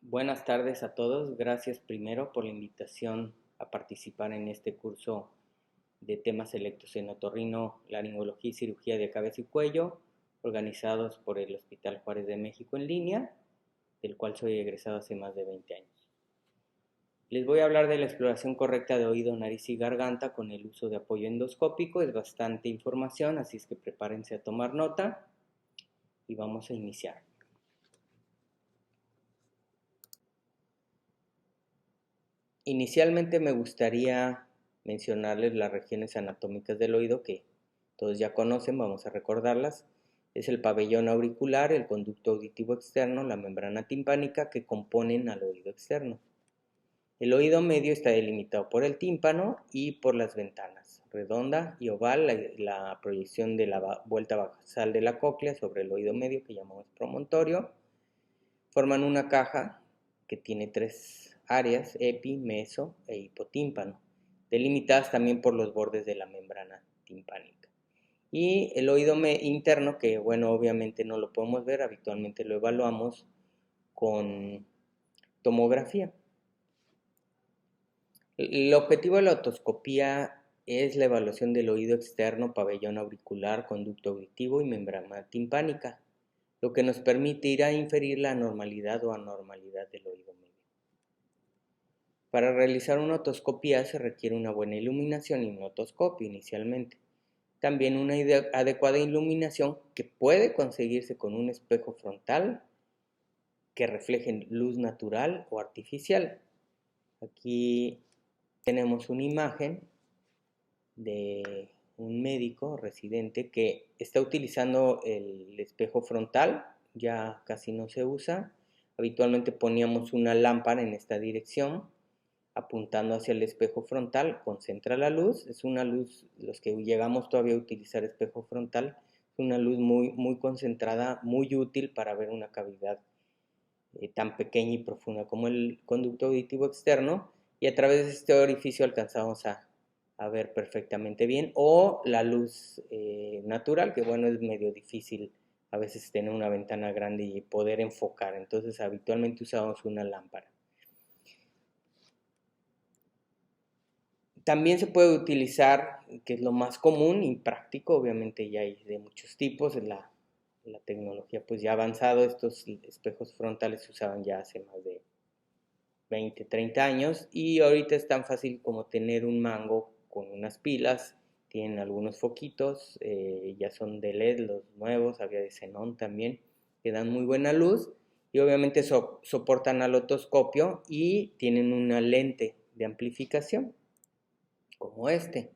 Buenas tardes a todos. Gracias primero por la invitación a participar en este curso de temas selectos en otorrino, laringología y cirugía de cabeza y cuello, organizados por el Hospital Juárez de México en línea, del cual soy egresado hace más de 20 años. Les voy a hablar de la exploración correcta de oído, nariz y garganta con el uso de apoyo endoscópico. Es bastante información, así es que prepárense a tomar nota y vamos a iniciar. Inicialmente me gustaría mencionarles las regiones anatómicas del oído que todos ya conocen, vamos a recordarlas. Es el pabellón auricular, el conducto auditivo externo, la membrana timpánica que componen al oído externo. El oído medio está delimitado por el tímpano y por las ventanas, redonda y oval, la proyección de la vuelta basal de la cóclea sobre el oído medio que llamamos promontorio. Forman una caja que tiene tres áreas, epi, meso e hipotímpano, delimitadas también por los bordes de la membrana timpánica. Y el oído interno, que bueno, obviamente no lo podemos ver, habitualmente lo evaluamos con tomografía. El objetivo de la otoscopía es la evaluación del oído externo, pabellón auricular, conducto auditivo y membrana timpánica, lo que nos permite ir a inferir la normalidad o anormalidad del oído medio. Para realizar una otoscopía se requiere una buena iluminación y un otoscopio inicialmente. También una adecuada iluminación que puede conseguirse con un espejo frontal que refleje luz natural o artificial. Aquí tenemos una imagen de un médico residente que está utilizando el espejo frontal, ya casi no se usa. Habitualmente poníamos una lámpara en esta dirección, apuntando hacia el espejo frontal, concentra la luz. Es una luz, los que llegamos todavía a utilizar espejo frontal, es una luz muy concentrada, muy útil para ver una cavidad tan pequeña y profunda como el conducto auditivo externo, y a través de este orificio alcanzamos a ver perfectamente bien, o la luz natural, que bueno, es medio difícil a veces tener una ventana grande y poder enfocar, entonces habitualmente usamos una lámpara. También se puede utilizar, que es lo más común y práctico, obviamente ya hay de muchos tipos, la tecnología pues ya ha avanzado, estos espejos frontales se usaban ya hace más de 20, 30 años y ahorita es tan fácil como tener un mango con unas pilas, tienen algunos foquitos, ya son de LED los nuevos, había de xenón también, que dan muy buena luz y obviamente soportan al otoscopio y tienen una lente de amplificación como este.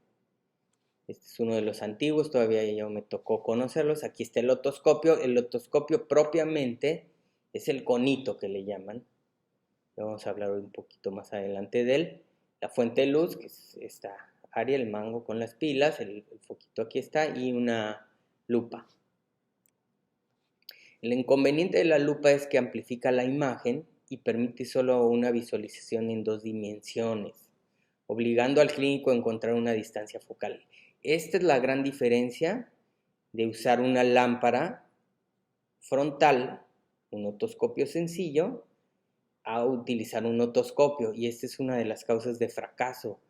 Este es uno de los antiguos, todavía yo me tocó conocerlos. Aquí está el otoscopio. El otoscopio propiamente es el conito que le llaman. Vamos a hablar un poquito más adelante de él. La fuente de luz, que es esta área, el mango con las pilas, el foquito aquí está, y una lupa. El inconveniente de la lupa es que amplifica la imagen y permite solo una visualización en 2 dimensiones, obligando al clínico a encontrar una distancia focal. Esta es la gran diferencia de usar una lámpara frontal, un otoscopio sencillo, a utilizar un otoscopio, y esta es una de las causas de fracaso.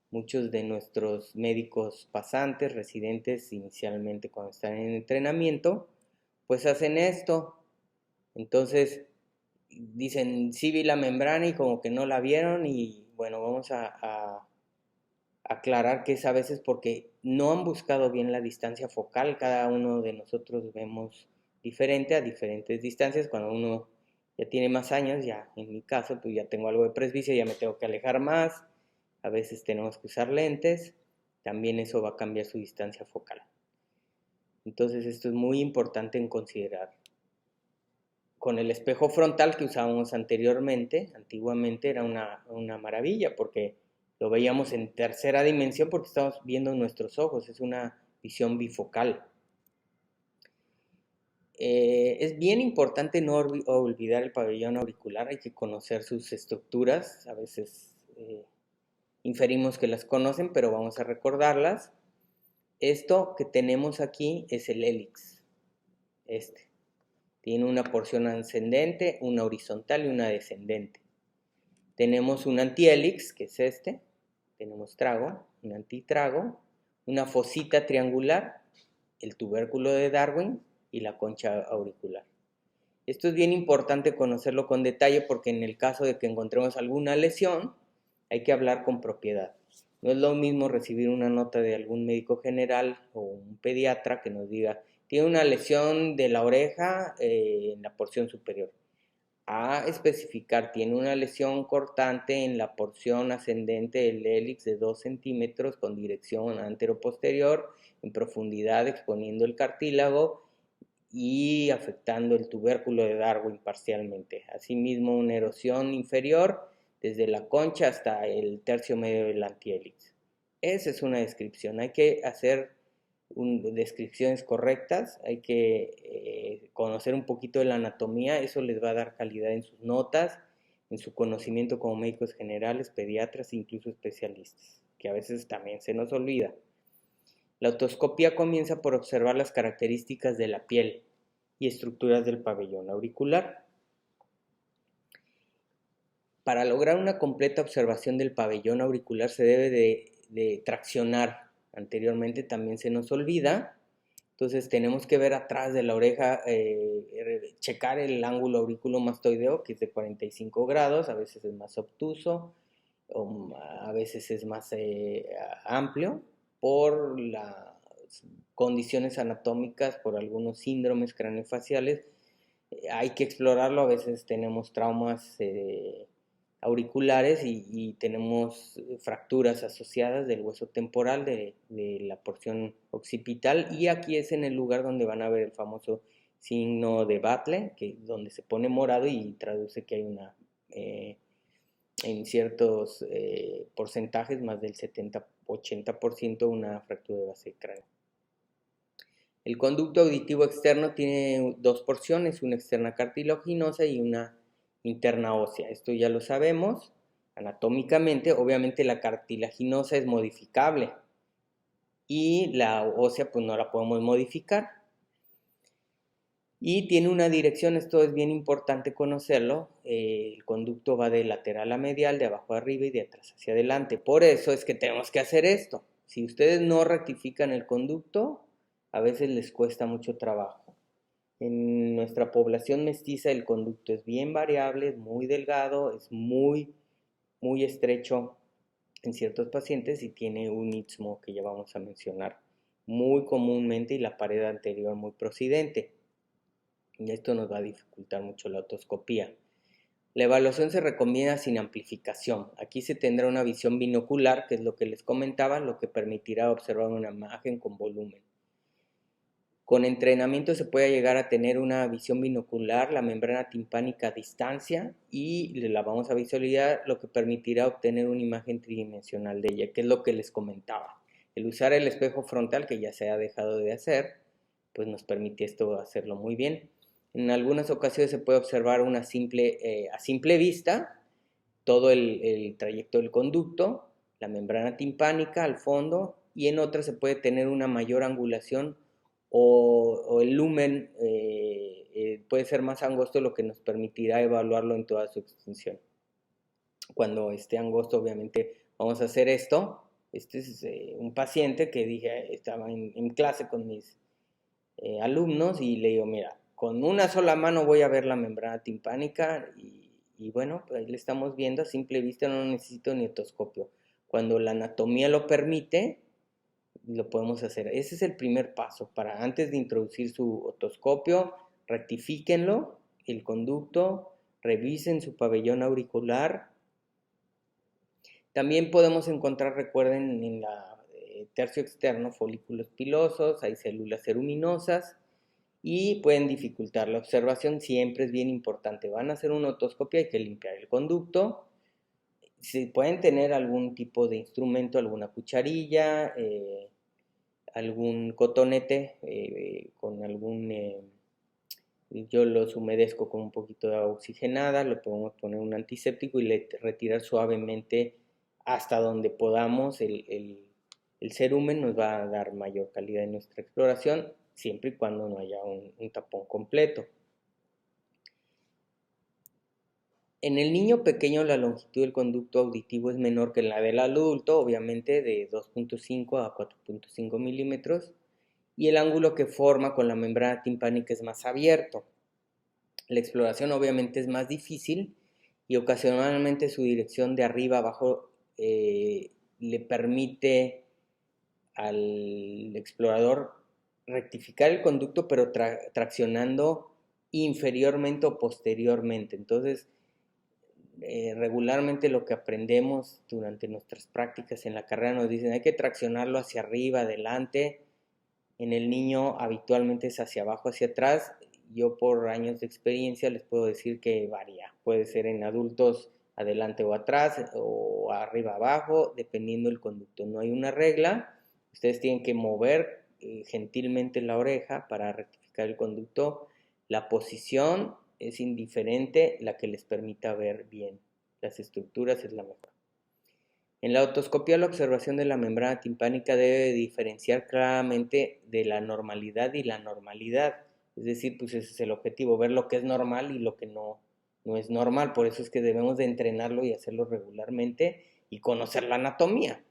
Muchos de nuestros médicos pasantes, residentes, inicialmente cuando están en entrenamiento, pues hacen esto. Entonces dicen, sí vi la membrana y como que no la vieron, y bueno, vamos a aclarar que es a veces porque no han buscado bien la distancia focal. Cada uno de nosotros vemos diferente a diferentes distancias. Cuando uno ya tiene más años, ya en mi caso, pues ya tengo algo de presbicia, ya me tengo que alejar más. A veces tenemos que usar lentes. También eso va a cambiar su distancia focal. Entonces esto es muy importante en considerar. Con el espejo frontal que usábamos antiguamente era una maravilla porque lo veíamos en tercera dimensión porque estamos viendo nuestros ojos, es una visión bifocal. Es bien importante no olvidar el pabellón auricular, hay que conocer sus estructuras, a veces inferimos que las conocen, pero vamos a recordarlas. Esto que tenemos aquí es el hélix, este. Tiene una porción ascendente, una horizontal y una descendente. Tenemos un antihelix, que es este. Tenemos trago, un antitrago, una fosita triangular, el tubérculo de Darwin y la concha auricular. Esto es bien importante conocerlo con detalle porque en el caso de que encontremos alguna lesión, hay que hablar con propiedad. No es lo mismo recibir una nota de algún médico general o un pediatra que nos diga, tiene una lesión de la oreja en la porción superior. A especificar, tiene una lesión cortante en la porción ascendente del hélix de 2 centímetros con dirección antero-posterior en profundidad exponiendo el cartílago y afectando el tubérculo de Darwin parcialmente. Asimismo, una erosión inferior desde la concha hasta el tercio medio del antihélix. Esa es una descripción. Hay que hacer descripciones correctas, hay que conocer un poquito de la anatomía, eso les va a dar calidad en sus notas, en su conocimiento como médicos generales, pediatras e incluso especialistas, que a veces también se nos olvida. La otoscopía comienza por observar las características de la piel y estructuras del pabellón auricular. Para lograr una completa observación del pabellón auricular se debe de traccionar. Anteriormente también se nos olvida. Entonces tenemos que ver atrás de la oreja, checar el ángulo auriculomastoideo, que es de 45 grados, a veces es más obtuso, o a veces es más amplio, por las condiciones anatómicas, por algunos síndromes craneofaciales. Hay que explorarlo, a veces tenemos traumas auriculares y tenemos fracturas asociadas del hueso temporal de la porción occipital, y aquí es en el lugar donde van a ver el famoso signo de Battle, que donde se pone morado y traduce que hay una en ciertos porcentajes, más del 70-80%, una fractura de base de cráneo. El conducto auditivo externo tiene dos porciones, una externa cartilaginosa y una interna ósea. Esto ya lo sabemos anatómicamente. Obviamente la cartilaginosa es modificable y la ósea pues no la podemos modificar. Y tiene una dirección, esto es bien importante conocerlo, el conducto va de lateral a medial, de abajo a arriba y de atrás hacia adelante. Por eso es que tenemos que hacer esto. Si ustedes no rectifican el conducto, a veces les cuesta mucho trabajo. En nuestra población mestiza el conducto es bien variable, es muy delgado, es muy estrecho en ciertos pacientes y tiene un istmo que ya vamos a mencionar muy comúnmente y la pared anterior muy procidente. Y esto nos va a dificultar mucho la otoscopía. La evaluación se recomienda sin amplificación. Aquí se tendrá una visión binocular, que es lo que les comentaba, lo que permitirá observar una imagen con volumen. Con entrenamiento se puede llegar a tener una visión binocular, la membrana timpánica a distancia, y la vamos a visualizar, lo que permitirá obtener una imagen tridimensional de ella, que es lo que les comentaba. El usar el espejo frontal, que ya se ha dejado de hacer, pues nos permite esto hacerlo muy bien. En algunas ocasiones se puede observar a simple vista todo el trayecto del conducto, la membrana timpánica al fondo, y en otras se puede tener una mayor angulación o el lumen puede ser más angosto, lo que nos permitirá evaluarlo en toda su extensión. Cuando esté angosto, obviamente vamos a hacer esto. Este es un paciente que dije, estaba en clase con mis alumnos y le digo, mira, con una sola mano voy a ver la membrana timpánica y bueno, pues ahí le estamos viendo a simple vista, no necesito ni otoscopio. Cuando la anatomía lo permite, lo podemos hacer. Ese es el primer paso. Para antes de introducir su otoscopio, rectifíquenlo, el conducto, revisen su pabellón auricular. También podemos encontrar, recuerden, en la tercio externo folículos pilosos, hay células ceruminosas y pueden dificultar la observación. Siempre es bien importante. Van a hacer una otoscopia, hay que limpiar el conducto. Si pueden tener algún tipo de instrumento, alguna cucharilla, algún cotonete con yo los humedezco con un poquito de agua oxigenada, le podemos poner un antiséptico y retirar suavemente hasta donde podamos. El cerumen nos va a dar mayor calidad en nuestra exploración, siempre y cuando no haya un tapón completo. En el niño pequeño la longitud del conducto auditivo es menor que la del adulto, obviamente de 2.5 a 4.5 milímetros, y el ángulo que forma con la membrana timpánica es más abierto. La exploración obviamente es más difícil y ocasionalmente su dirección de arriba a abajo le permite al explorador rectificar el conducto, pero traccionando inferiormente o posteriormente. Entonces, regularmente lo que aprendemos durante nuestras prácticas en la carrera nos dicen hay que traccionarlo hacia arriba, adelante. En el niño habitualmente es hacia abajo, hacia atrás. Yo por años de experiencia les puedo decir que varía. Puede ser en adultos adelante o atrás o arriba abajo, dependiendo del conducto. No hay una regla. Ustedes tienen que mover gentilmente la oreja para rectificar el conducto. La posición es indiferente, la que les permita ver bien las estructuras es la mejor. En la otoscopia la observación de la membrana timpánica debe diferenciar claramente de la normalidad y la normalidad. Es decir, pues ese es el objetivo, ver lo que es normal y lo que no es normal. Por eso es que debemos de entrenarlo y hacerlo regularmente y conocer la anatomía.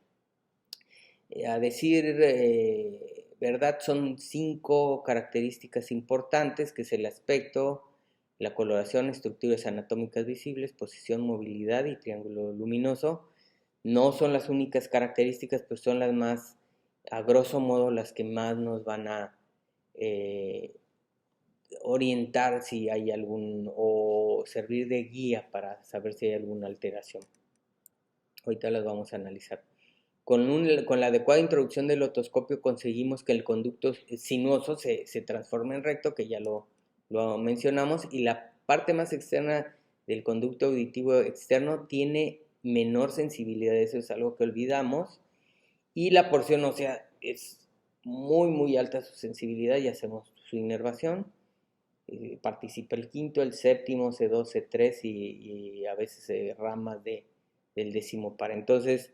A decir verdad, son 5 características importantes, que es el aspecto, la coloración, estructuras anatómicas visibles, posición, movilidad y triángulo luminoso. No son las únicas características, pero son las más, a grosso modo, las que más nos van a orientar si hay algún, o servir de guía para saber si hay alguna alteración. Ahorita las vamos a analizar. Con la adecuada introducción del otoscopio conseguimos que el conducto sinuoso se transforme en recto, que ya lo mencionamos, y la parte más externa del conducto auditivo externo tiene menor sensibilidad. Eso es algo que olvidamos, y la porción ósea es muy muy alta su sensibilidad y hacemos su inervación. Participa el quinto, el séptimo, C2, C3 y a veces ramas del décimo par. Entonces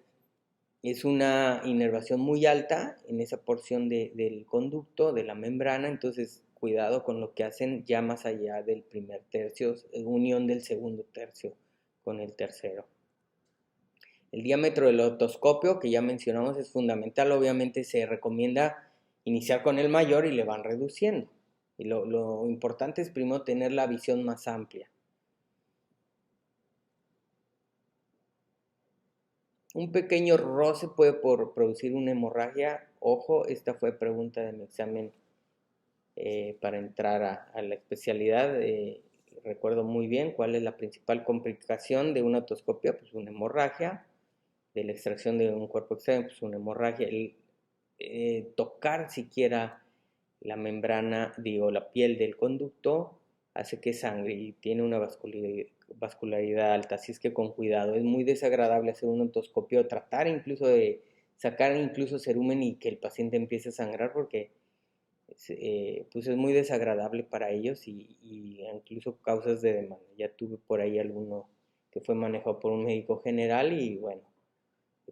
es una inervación muy alta en esa porción del conducto, de la membrana. Entonces cuidado con lo que hacen ya más allá del primer tercio, unión del segundo tercio con el tercero. El diámetro del otoscopio, que ya mencionamos, es fundamental. Obviamente se recomienda iniciar con el mayor y le van reduciendo. Y lo importante es primero tener la visión más amplia. Un pequeño roce puede producir una hemorragia. Ojo, esta fue pregunta de mi examen para entrar a la especialidad. Recuerdo muy bien cuál es la principal complicación de una otoscopia, pues una hemorragia. De la extracción de un cuerpo extraño, pues una hemorragia. Tocar siquiera la membrana, la piel del conducto, hace que sangre y tiene una vascularidad alta, así es que con cuidado. Es muy desagradable hacer un otoscopio, tratar incluso de sacar incluso cerumen y que el paciente empiece a sangrar, porque pues es muy desagradable para ellos y incluso causas de demanda. Ya tuve por ahí alguno que fue manejado por un médico general y bueno,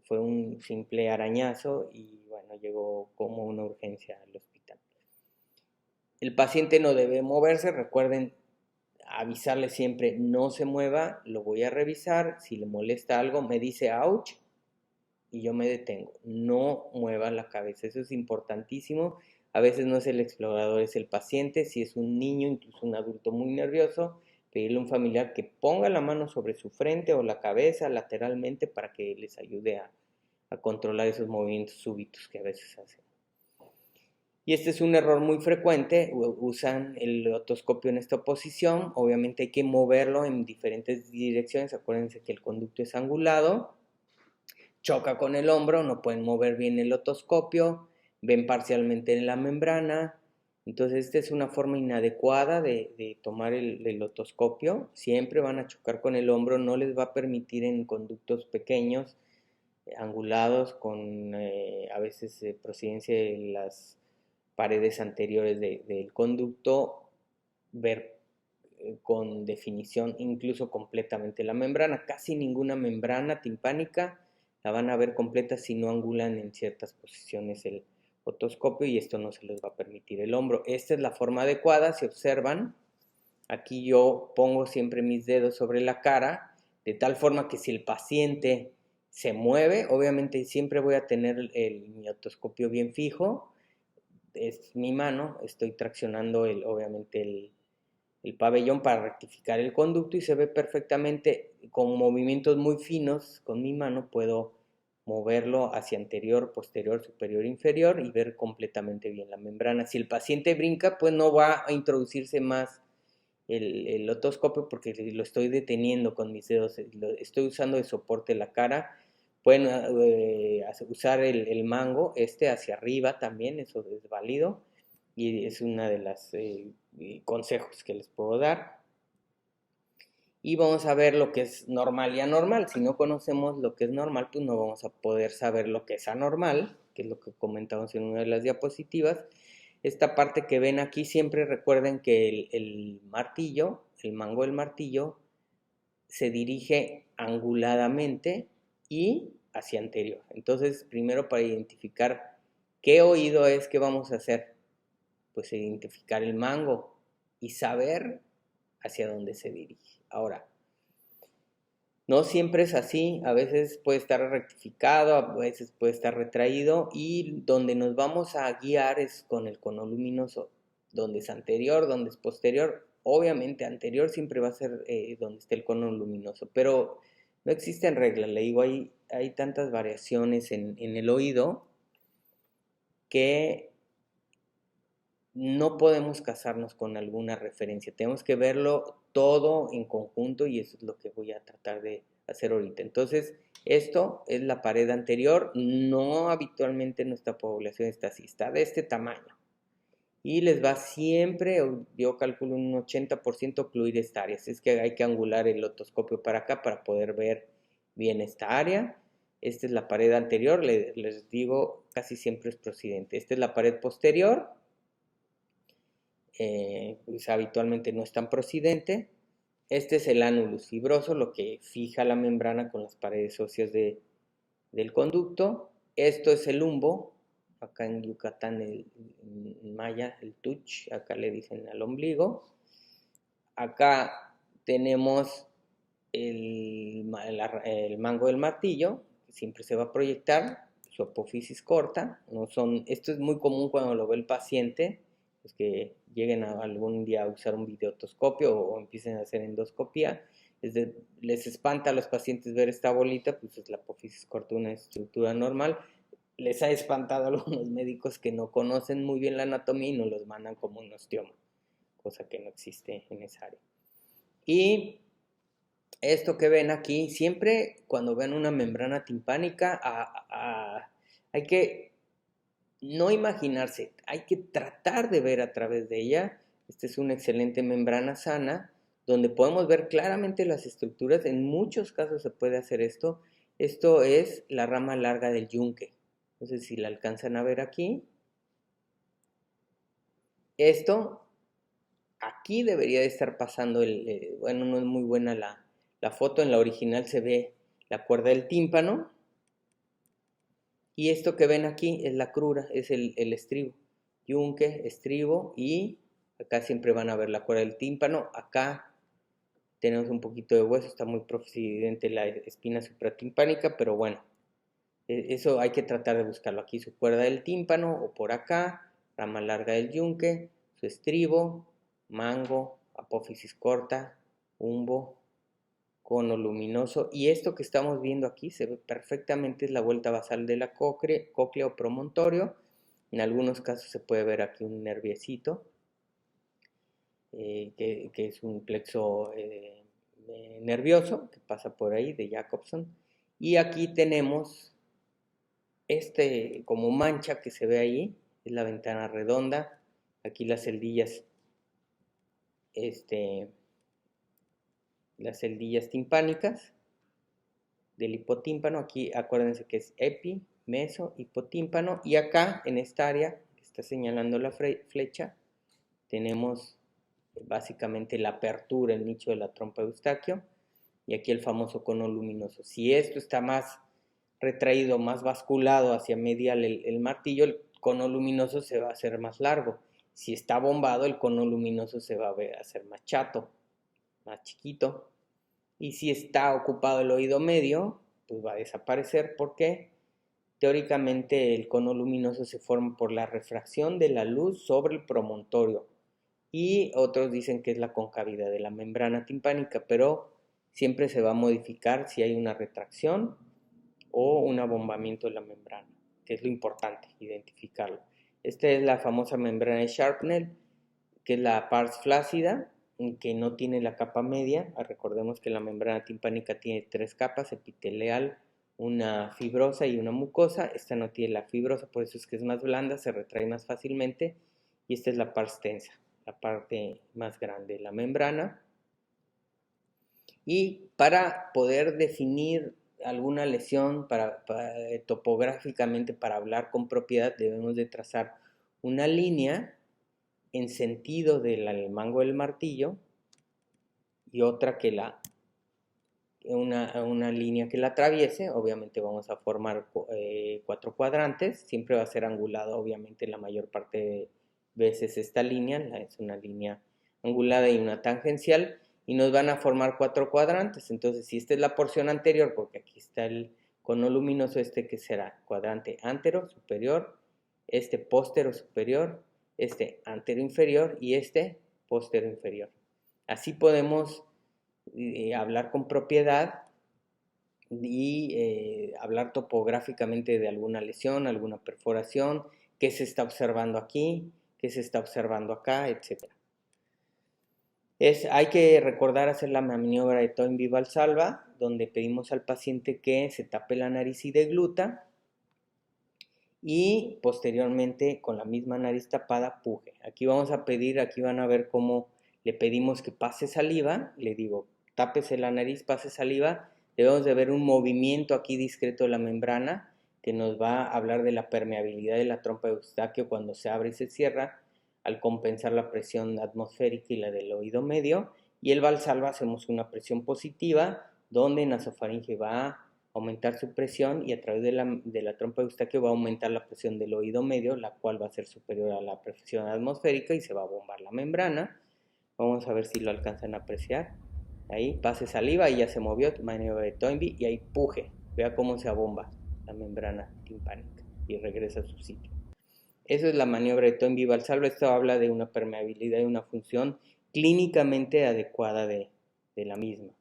fue un simple arañazo y bueno, llegó como una urgencia al hospital. El paciente no debe moverse, recuerden avisarle siempre no se mueva, lo voy a revisar, si le molesta algo me dice ouch y yo me detengo, no mueva la cabeza, eso es importantísimo. A veces no es el explorador, es el paciente. Si es un niño, incluso un adulto muy nervioso, pedirle a un familiar que ponga la mano sobre su frente o la cabeza lateralmente para que les ayude a controlar esos movimientos súbitos que a veces hacen. Y este es un error muy frecuente, usan el otoscopio en esta posición. Obviamente hay que moverlo en diferentes direcciones. Acuérdense que el conducto es angulado, choca con el hombro, no pueden mover bien el otoscopio, ven parcialmente en la membrana. Entonces esta es una forma inadecuada de tomar el otoscopio. Siempre van a chocar con el hombro, no les va a permitir en conductos pequeños, angulados, con a veces procedencia de las paredes anteriores del conducto, ver con definición incluso completamente la membrana. Casi ninguna membrana timpánica la van a ver completa si no angulan en ciertas posiciones el otoscopio, y esto no se les va a permitir el hombro. Esta es la forma adecuada. Si observan, Aquí yo pongo siempre mis dedos sobre la cara, de tal forma que si el paciente se mueve, obviamente siempre voy a tener mi otoscopio bien fijo, es mi mano, estoy traccionando obviamente el pabellón para rectificar el conducto y se ve perfectamente con movimientos muy finos con mi mano puedo moverlo hacia anterior, posterior, superior, inferior y ver completamente bien la membrana. Si el paciente brinca, pues no va a introducirse más el otoscopio porque lo estoy deteniendo con mis dedos, estoy usando de soporte la cara. Pueden usar el mango hacia arriba también, eso es válido y es una de las consejos que les puedo dar. Y vamos a ver lo que es normal y anormal. Si no conocemos lo que es normal, pues no vamos a poder saber lo que es anormal, que es lo que comentamos en una de las diapositivas. Esta parte que ven aquí, siempre recuerden que el martillo, el mango del martillo, se dirige anguladamente y hacia anterior. Entonces, primero para identificar qué oído es que vamos a hacer, pues identificar el mango y saber hacia dónde se dirige. Ahora, no siempre es así, a veces puede estar rectificado, a veces puede estar retraído y donde nos vamos a guiar es con el cono luminoso, donde es anterior, donde es posterior. Obviamente anterior siempre va a ser donde esté el cono luminoso, pero no existen reglas, le digo, hay tantas variaciones en el oído que no podemos casarnos con alguna referencia, tenemos que verlo todo en conjunto y eso es lo que voy a tratar de hacer ahorita. Entonces, esto es la pared anterior, no habitualmente nuestra población está así, está de este tamaño. Y les va siempre, yo calculo un 80% ocluir esta área, así es que hay que angular el otoscopio para acá para poder ver bien esta área. Esta es la pared anterior, les digo, casi siempre es procedente. Esta es la pared posterior, pues habitualmente no es tan procidente. Este es el ánulus fibroso, lo que fija la membrana con las paredes óseas del conducto. Esto es el umbo, acá en Yucatán, en maya, el tuch, acá le dicen al ombligo. Acá tenemos el mango del martillo, que siempre se va a proyectar, su apófisis corta. Esto es muy común cuando lo ve el paciente, pues que lleguen algún día a usar un videotoscopio o empiecen a hacer endoscopía. Les espanta a los pacientes ver esta bolita, pues es la apófisis corta, una estructura normal. Les ha espantado a algunos médicos que no conocen muy bien la anatomía y nos los mandan como un osteoma, cosa que no existe en esa área. Y esto que ven aquí, siempre cuando ven una membrana timpánica, hay que no imaginarse, hay que tratar de ver a través de ella. Esta es una excelente membrana sana, donde podemos ver claramente las estructuras. En muchos casos se puede hacer esto. Esto es la rama larga del yunque. No sé si la alcanzan a ver aquí. Esto, aquí debería de estar pasando bueno, no es muy buena la foto, en la original se ve la cuerda del tímpano. Y esto que ven aquí es la crura, es el estribo. Yunque, estribo y acá siempre van a ver la cuerda del tímpano. Acá tenemos un poquito de hueso, está muy procidente la espina supratimpánica, pero bueno, eso hay que tratar de buscarlo aquí, su cuerda del tímpano o por acá, rama larga del yunque, su estribo, mango, apófisis corta, umbo, cono luminoso. Y esto que estamos viendo aquí se ve perfectamente, es la vuelta basal de la cóclea o promontorio. En algunos casos se puede ver aquí un nerviecito, que es un plexo nervioso que pasa por ahí de Jacobson. Y aquí tenemos como mancha que se ve ahí, es la ventana redonda. Aquí las celdillas timpánicas del hipotímpano. Aquí acuérdense que es epi, meso, hipotímpano. Y acá en esta área que está señalando la flecha, tenemos básicamente la apertura, el nicho de la trompa de Eustaquio. Y aquí el famoso cono luminoso. Si esto está más retraído, más basculado hacia medial el martillo, el cono luminoso se va a hacer más largo. Si está bombado, el cono luminoso se va a hacer más chato, más chiquito. Y si está ocupado el oído medio, pues va a desaparecer porque teóricamente el cono luminoso se forma por la refracción de la luz sobre el promontorio. Y otros dicen que es la concavidad de la membrana timpánica, pero siempre se va a modificar si hay una retracción o un abombamiento de la membrana, que es lo importante, identificarlo. Esta es la famosa membrana de Sharpnel, que es la pars flácida, que no tiene la capa media. Recordemos que la membrana timpánica tiene 3 capas: epitelial, una fibrosa y una mucosa. Esta no tiene la fibrosa, por eso es que es más blanda, se retrae más fácilmente. Y esta es la pars tensa, la parte más grande de la membrana. Y para poder definir alguna lesión topográficamente, para hablar con propiedad, debemos de trazar una línea en sentido del mango del martillo y otra que una línea que la atraviese. Obviamente vamos a formar 4 cuadrantes, siempre va a ser angulado, obviamente la mayor parte de veces esta línea es una línea angulada y una tangencial, y nos van a formar 4 cuadrantes. Entonces, si esta es la porción anterior, porque aquí está el cono luminoso, que será cuadrante antero superior, este póstero superior, este antero inferior y este póstero inferior. Así podemos hablar con propiedad y hablar topográficamente de alguna lesión, alguna perforación, qué se está observando aquí, qué se está observando acá, etc. Hay que recordar hacer la maniobra de Toynbee-Valsalva, donde pedimos al paciente que se tape la nariz y degluta, y posteriormente con la misma nariz tapada puje. Aquí vamos a pedir, aquí van a ver cómo le pedimos que pase saliva. Le digo, tápese la nariz, pase saliva. Debemos de ver un movimiento aquí discreto de la membrana que nos va a hablar de la permeabilidad de la trompa de Eustaquio cuando se abre y se cierra, al compensar la presión atmosférica y la del oído medio. Y el Valsalva hacemos una presión positiva, donde nasofaringe va a aumentar su presión, y a través de la trompa de Eustaquio va a aumentar la presión del oído medio, la cual va a ser superior a la presión atmosférica, y se va a bombar la membrana. Vamos a ver si lo alcanzan a apreciar. Ahí pase saliva y ya se movió, maniobra de Toynbee, y ahí puje. Vea cómo se abomba la membrana timpánica y regresa a su sitio. Eso es la maniobra de Toynbee-Valsalva. Esto habla de una permeabilidad y una función clínicamente adecuada de la misma.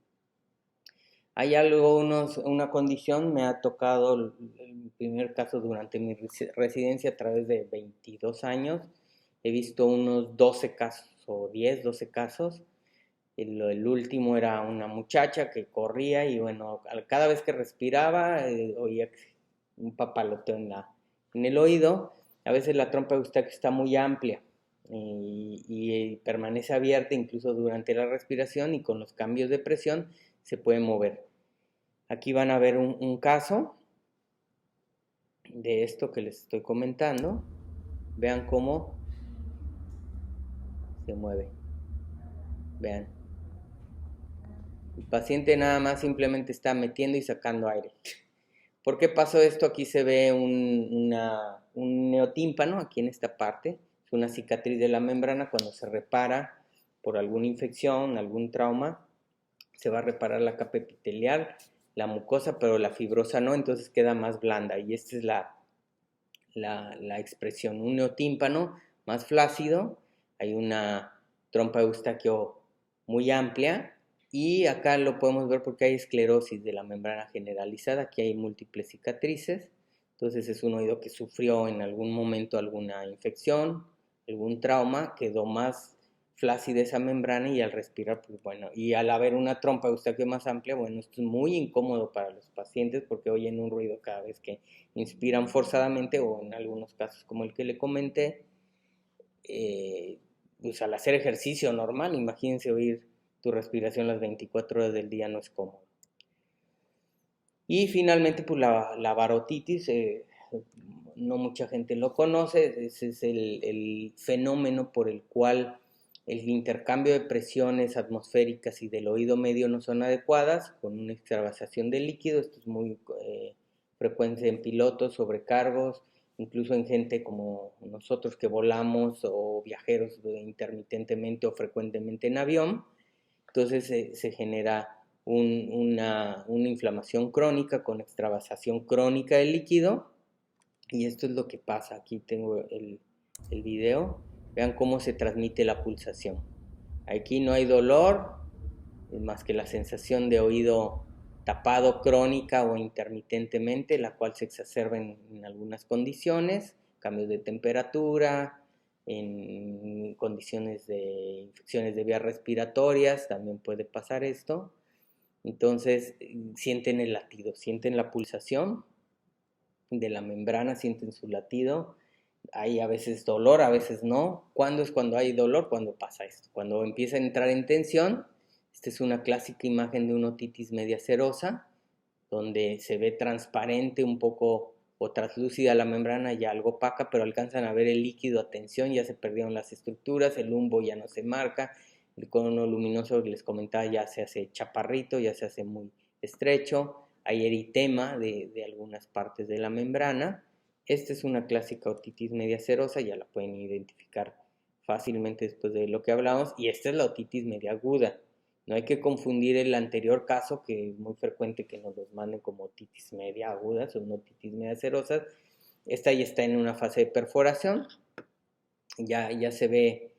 Hay una condición, me ha tocado el primer caso durante mi residencia a través de 22 años. He visto unos 12 casos, o 10, 12 casos. El último era una muchacha que corría y bueno, cada vez que respiraba oía un papaloteo en el oído. A veces la trompa de Eustaquio está muy amplia y permanece abierta incluso durante la respiración, y con los cambios de presión se puede mover. Aquí van a ver un caso de esto que les estoy comentando. Vean cómo se mueve. Vean. El paciente nada más simplemente está metiendo y sacando aire. ¿Por qué pasó esto? Aquí se ve un neotímpano, aquí en esta parte. Es una cicatriz de la membrana. Cuando se repara por alguna infección, algún trauma, se va a reparar la capa epitelial, la mucosa, pero la fibrosa no, entonces queda más blanda. Y esta es la expresión, un neotímpano más flácido. Hay una trompa de Eustaquio muy amplia, y acá lo podemos ver porque hay esclerosis de la membrana generalizada. Aquí hay múltiples cicatrices. Entonces es un oído que sufrió en algún momento alguna infección, algún trauma, quedó más flácida esa membrana, y al respirar, pues bueno, y al haber una trompa de Eustaquio más amplia, bueno, esto es muy incómodo para los pacientes porque oyen un ruido cada vez que inspiran forzadamente, o en algunos casos como el que le comenté, pues al hacer ejercicio normal. Imagínense oír tu respiración las 24 horas del día, no es cómodo. Y finalmente, pues la barotitis, no mucha gente lo conoce. Ese es el fenómeno por el cual el intercambio de presiones atmosféricas y del oído medio no son adecuadas, con una extravasación de líquido. Esto es muy frecuente en pilotos, sobrecargos, incluso en gente como nosotros que volamos o viajeros intermitentemente o frecuentemente en avión. Entonces se genera una inflamación crónica con extravasación crónica del líquido, y esto es lo que pasa. Aquí tengo el video. Vean cómo se transmite la pulsación. Aquí no hay dolor, más que la sensación de oído tapado crónica o intermitentemente, la cual se exacerba en algunas condiciones, cambios de temperatura, en condiciones de infecciones de vías respiratorias, también puede pasar esto. Entonces sienten el latido, sienten la pulsación de la membrana, sienten su latido. Hay a veces dolor, a veces no. ¿Cuándo es cuando hay dolor? Cuando pasa esto. Cuando empieza a entrar en tensión. Esta es una clásica imagen de una otitis media serosa, donde se ve transparente un poco o translúcida la membrana, ya algo opaca, pero alcanzan a ver el líquido a tensión, ya se perdieron las estructuras, el lumbo ya no se marca, el cono luminoso que les comentaba ya se hace chaparrito, ya se hace muy estrecho, hay eritema de algunas partes de la membrana. Esta es una clásica otitis media serosa, ya la pueden identificar fácilmente después de lo que hablamos, y esta es la otitis media aguda. No hay que confundir el anterior caso, que es muy frecuente que nos los manden como otitis media aguda, son otitis media serosas. Esta ya está en una fase de perforación, ya se ve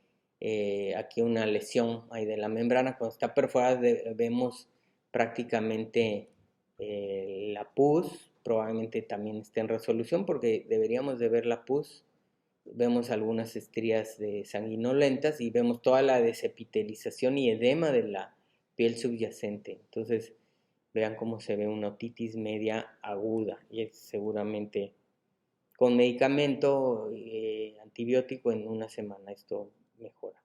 aquí una lesión ahí de la membrana. Cuando está perforada vemos prácticamente la pus, probablemente también esté en resolución porque deberíamos de ver la pus. Vemos algunas estrías sanguinolentas y vemos toda la desepitelización y edema de la piel subyacente. Entonces vean cómo se ve una otitis media aguda, y es seguramente con medicamento antibiótico en una semana esto mejora.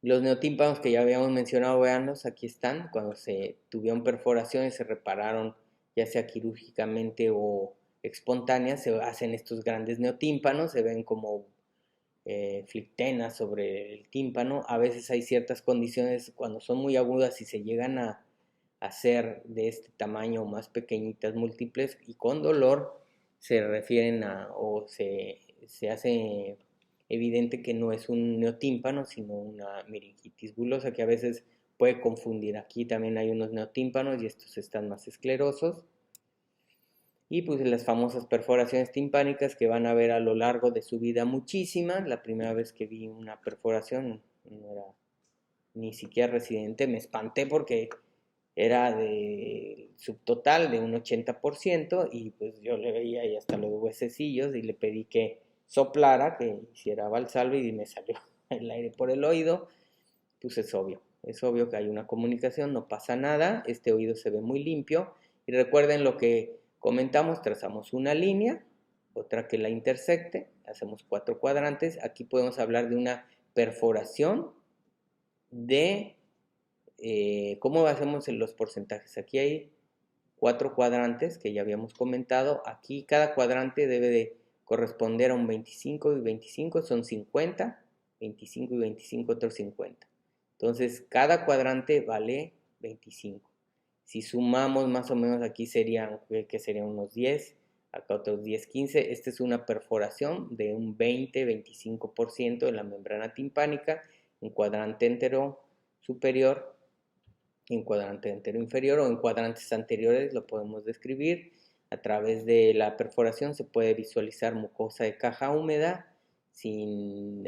Los neotímpanos que ya habíamos mencionado, veanlos, aquí están. Cuando se tuvieron perforaciones, se repararon ya sea quirúrgicamente o espontáneas, se hacen estos grandes neotímpanos, se ven como flictenas sobre el tímpano. A veces hay ciertas condiciones cuando son muy agudas y se llegan a hacer de este tamaño, más pequeñitas, múltiples y con dolor, se refieren o se hace evidente que no es un neotímpano, sino una meningitis bulosa, que a veces puede confundir. Aquí también hay unos neotímpanos y estos están más esclerosos. Y pues las famosas perforaciones timpánicas que van a ver a lo largo de su vida muchísimas. La primera vez que vi una perforación no era ni siquiera residente, me espanté porque era de subtotal de un 80%, y pues yo le veía ahí hasta los huesecillos y le pedí que soplara, que hiciera valsalva, y me salió el aire por el oído. Pues es obvio que hay una comunicación, no pasa nada, este oído se ve muy limpio. Y recuerden lo que comentamos, trazamos una línea, otra que la intersecte, hacemos 4 cuadrantes. Aquí podemos hablar de una perforación de ¿cómo hacemos en los porcentajes? Aquí hay 4 cuadrantes que ya habíamos comentado. Aquí cada cuadrante debe de corresponder a un 25 y 25, son 50, 25 y 25 otros 50. Entonces cada cuadrante vale 25. Si sumamos más o menos aquí serían unos 10, acá otros 10, 15. Esta es una perforación de un 20-25% de la membrana timpánica en cuadrante entero superior, en cuadrante entero inferior o en cuadrantes anteriores. Lo podemos describir. A través de la perforación se puede visualizar mucosa de caja húmeda sin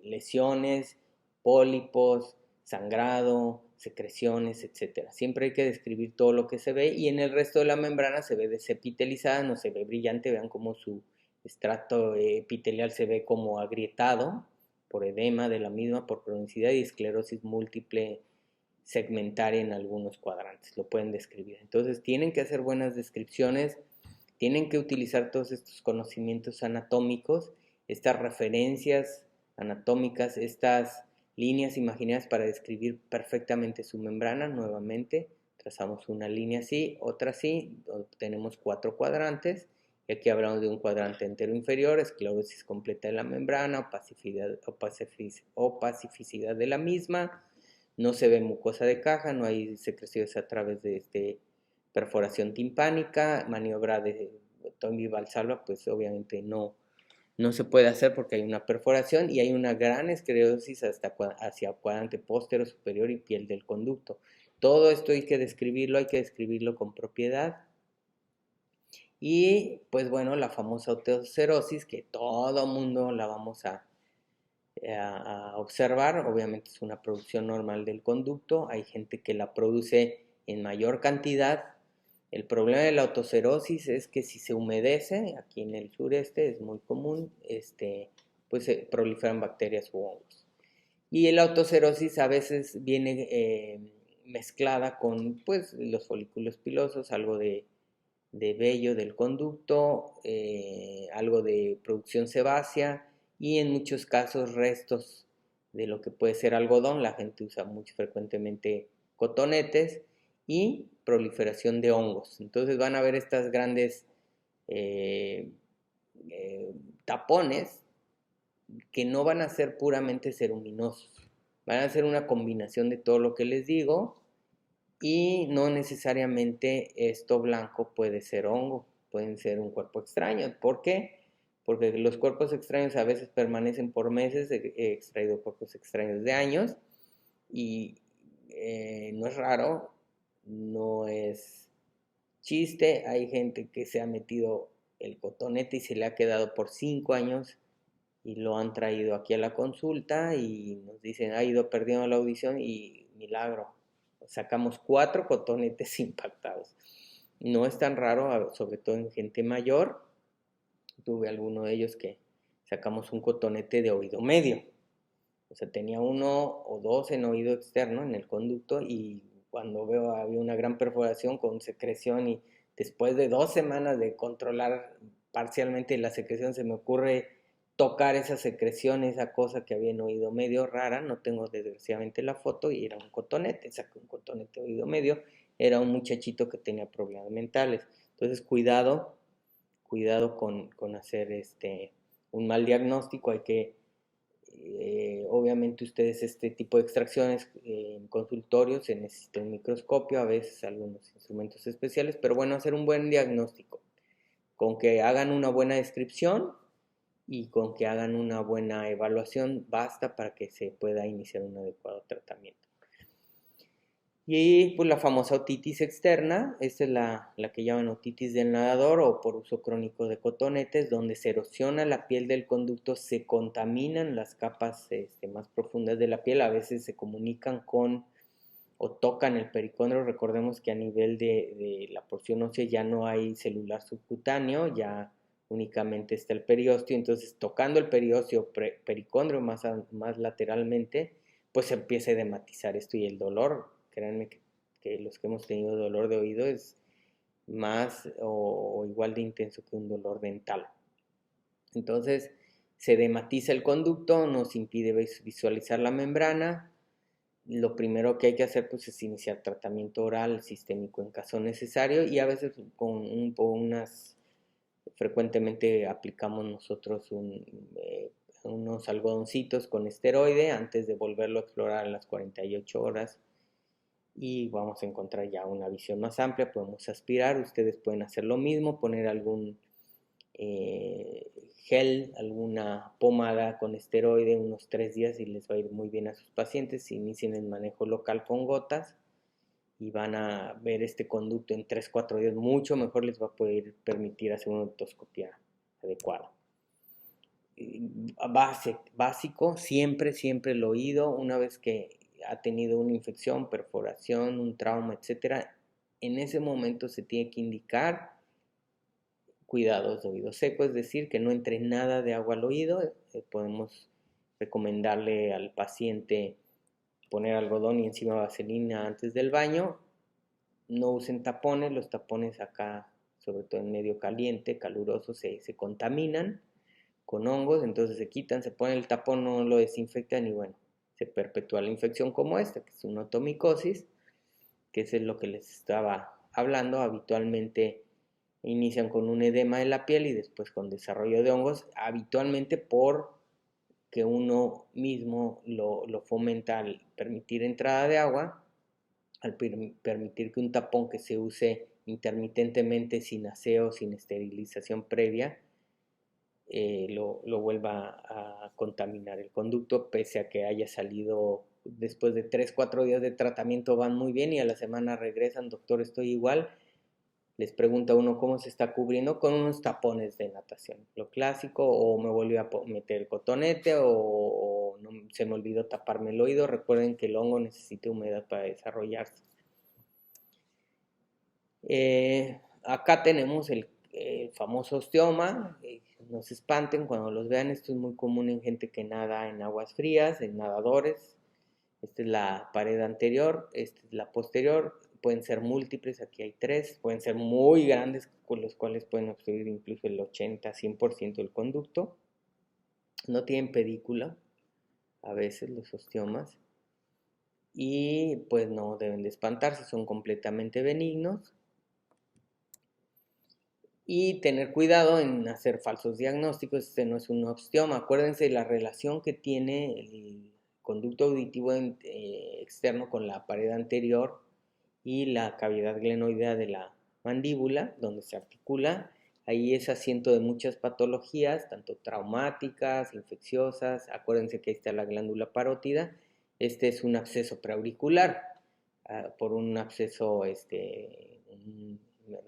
lesiones, pólipos, sangrado, secreciones, etc. Siempre hay que describir todo lo que se ve, y en el resto de la membrana se ve desepitelizada, no se ve brillante. Vean cómo su estrato epitelial se ve como agrietado por edema de la misma, por cronicidad y esclerosis múltiple segmentaria en algunos cuadrantes. Lo pueden describir. Entonces tienen que hacer buenas descripciones, tienen que utilizar todos estos conocimientos anatómicos, estas referencias anatómicas, estas líneas imaginarias para describir perfectamente su membrana. Nuevamente trazamos una línea así, otra así, tenemos 4 cuadrantes. Y aquí hablamos de un cuadrante entero inferior, esclerosis completa de la membrana, opacificidad de la misma, no se ve mucosa de caja, no hay secreciones a través de perforación timpánica, maniobra Toynbee Valsalva, pues obviamente no se puede hacer porque hay una perforación y hay una gran esclerosis hacia cuadrante póstero, superior y piel del conducto. Todo esto hay que describirlo con propiedad. Y pues bueno, la famosa osteocerosis, que todo mundo la vamos a observar, obviamente es una producción normal del conducto, hay gente que la produce en mayor cantidad. El problema de la otocerosis es que si se humedece, aquí en el sureste es muy común, pues se proliferan bacterias u hongos. Y la otocerosis a veces viene mezclada con pues, los folículos pilosos, algo de vello del conducto, algo de producción sebácea y en muchos casos restos de lo que puede ser algodón. La gente usa muy frecuentemente cotonetes y proliferación de hongos. Entonces van a ver estas grandes eh, tapones que no van a ser puramente ceruminosos. Van a ser una combinación de todo lo que les digo y no necesariamente esto blanco puede ser hongo, pueden ser un cuerpo extraño. ¿Por qué? Porque los cuerpos extraños a veces permanecen por meses, he extraído cuerpos extraños de años y no es raro, no es chiste, hay gente que se ha metido el cotonete y se le ha quedado por 5 años y lo han traído aquí a la consulta y nos dicen, ha ido perdiendo la audición y milagro, sacamos 4 cotonetes impactados. No es tan raro, sobre todo en gente mayor. Tuve alguno de ellos que sacamos un cotonete de oído medio. O sea, tenía 1 o 2 en oído externo, en el conducto, y cuando veo había una gran perforación con secreción y después de 2 semanas de controlar parcialmente la secreción se me ocurre tocar esa secreción, esa cosa que había en oído medio rara, no tengo desgraciadamente la foto y era un cotonete, saqué un cotonete de oído medio, era un muchachito que tenía problemas mentales. Entonces cuidado con hacer un mal diagnóstico, hay que obviamente ustedes este tipo de extracciones en consultorios se necesita un microscopio, a veces algunos instrumentos especiales, pero bueno, hacer un buen diagnóstico, con que hagan una buena descripción y con que hagan una buena evaluación basta para que se pueda iniciar un adecuado tratamiento. Y pues la famosa otitis externa, esta es la que llaman otitis del nadador o por uso crónico de cotonetes, donde se erosiona la piel del conducto, se contaminan las capas más profundas de la piel, a veces se comunican con o tocan el pericondrio. Recordemos que a nivel de la porción ósea ya no hay celular subcutáneo, ya únicamente está el periósteo, entonces tocando el periósteo, pericondrio más lateralmente, pues se empieza a edematizar esto y el dolor, créanme que los que hemos tenido dolor de oído es más o igual de intenso que un dolor dental. Entonces se edematiza el conducto, nos impide visualizar la membrana. Lo primero que hay que hacer pues es iniciar tratamiento oral sistémico en caso necesario y a veces con frecuentemente aplicamos nosotros unos algodoncitos con esteroide antes de volverlo a explorar a las 48 horas y vamos a encontrar ya una visión más amplia. Podemos aspirar, ustedes pueden hacer lo mismo, poner algún gel, alguna pomada con esteroide unos 3 días y les va a ir muy bien a sus pacientes. Si inician el manejo local con gotas y van a ver este conducto en 3-4 días, mucho mejor les va a poder permitir hacer una otoscopia adecuada. Básico, siempre el oído, una vez que ha tenido una infección, perforación, un trauma, etcétera, en ese momento se tiene que indicar cuidados de oído seco, es decir, que no entre nada de agua al oído. Podemos recomendarle al paciente poner algodón y encima vaselina antes del baño. No usen tapones, los tapones acá, sobre todo en medio caliente, caluroso, se contaminan con hongos, entonces se quitan, se ponen el tapón, no lo desinfectan y bueno, se perpetúa la infección como esta, que es una otomicosis, que es lo que les estaba hablando. Habitualmente inician con un edema de la piel y después con desarrollo de hongos, habitualmente por que uno mismo lo fomenta al permitir entrada de agua al permitir que un tapón que se use intermitentemente sin aseo, sin esterilización previa, lo vuelva a contaminar el conducto, pese a que haya salido después de 3-4 días de tratamiento, van muy bien y a la semana regresan, doctor, estoy igual. Les pregunta uno cómo se está cubriendo con unos tapones de natación, lo clásico, o me volvió a meter el cotonete, o no, se me olvidó taparme el oído. Recuerden que el hongo necesita humedad para desarrollarse. Acá tenemos el famoso osteoma. No se espanten cuando los vean, esto es muy común en gente que nada en aguas frías, en nadadores. Esta es la pared anterior, esta es la posterior. Pueden ser múltiples, aquí hay 3, pueden ser muy grandes, con los cuales pueden obstruir incluso el 80-100% del conducto. No tienen pedícula, a veces los osteomas, y pues no deben de espantarse, son completamente benignos. Y tener cuidado en hacer falsos diagnósticos. Este no es un osteoma. Acuérdense de la relación que tiene el conducto auditivo externo con la pared anterior y la cavidad glenoidea de la mandíbula, donde se articula. Ahí es asiento de muchas patologías, tanto traumáticas, infecciosas. Acuérdense que ahí está la glándula parótida. Este es un absceso preauricular, por un absceso,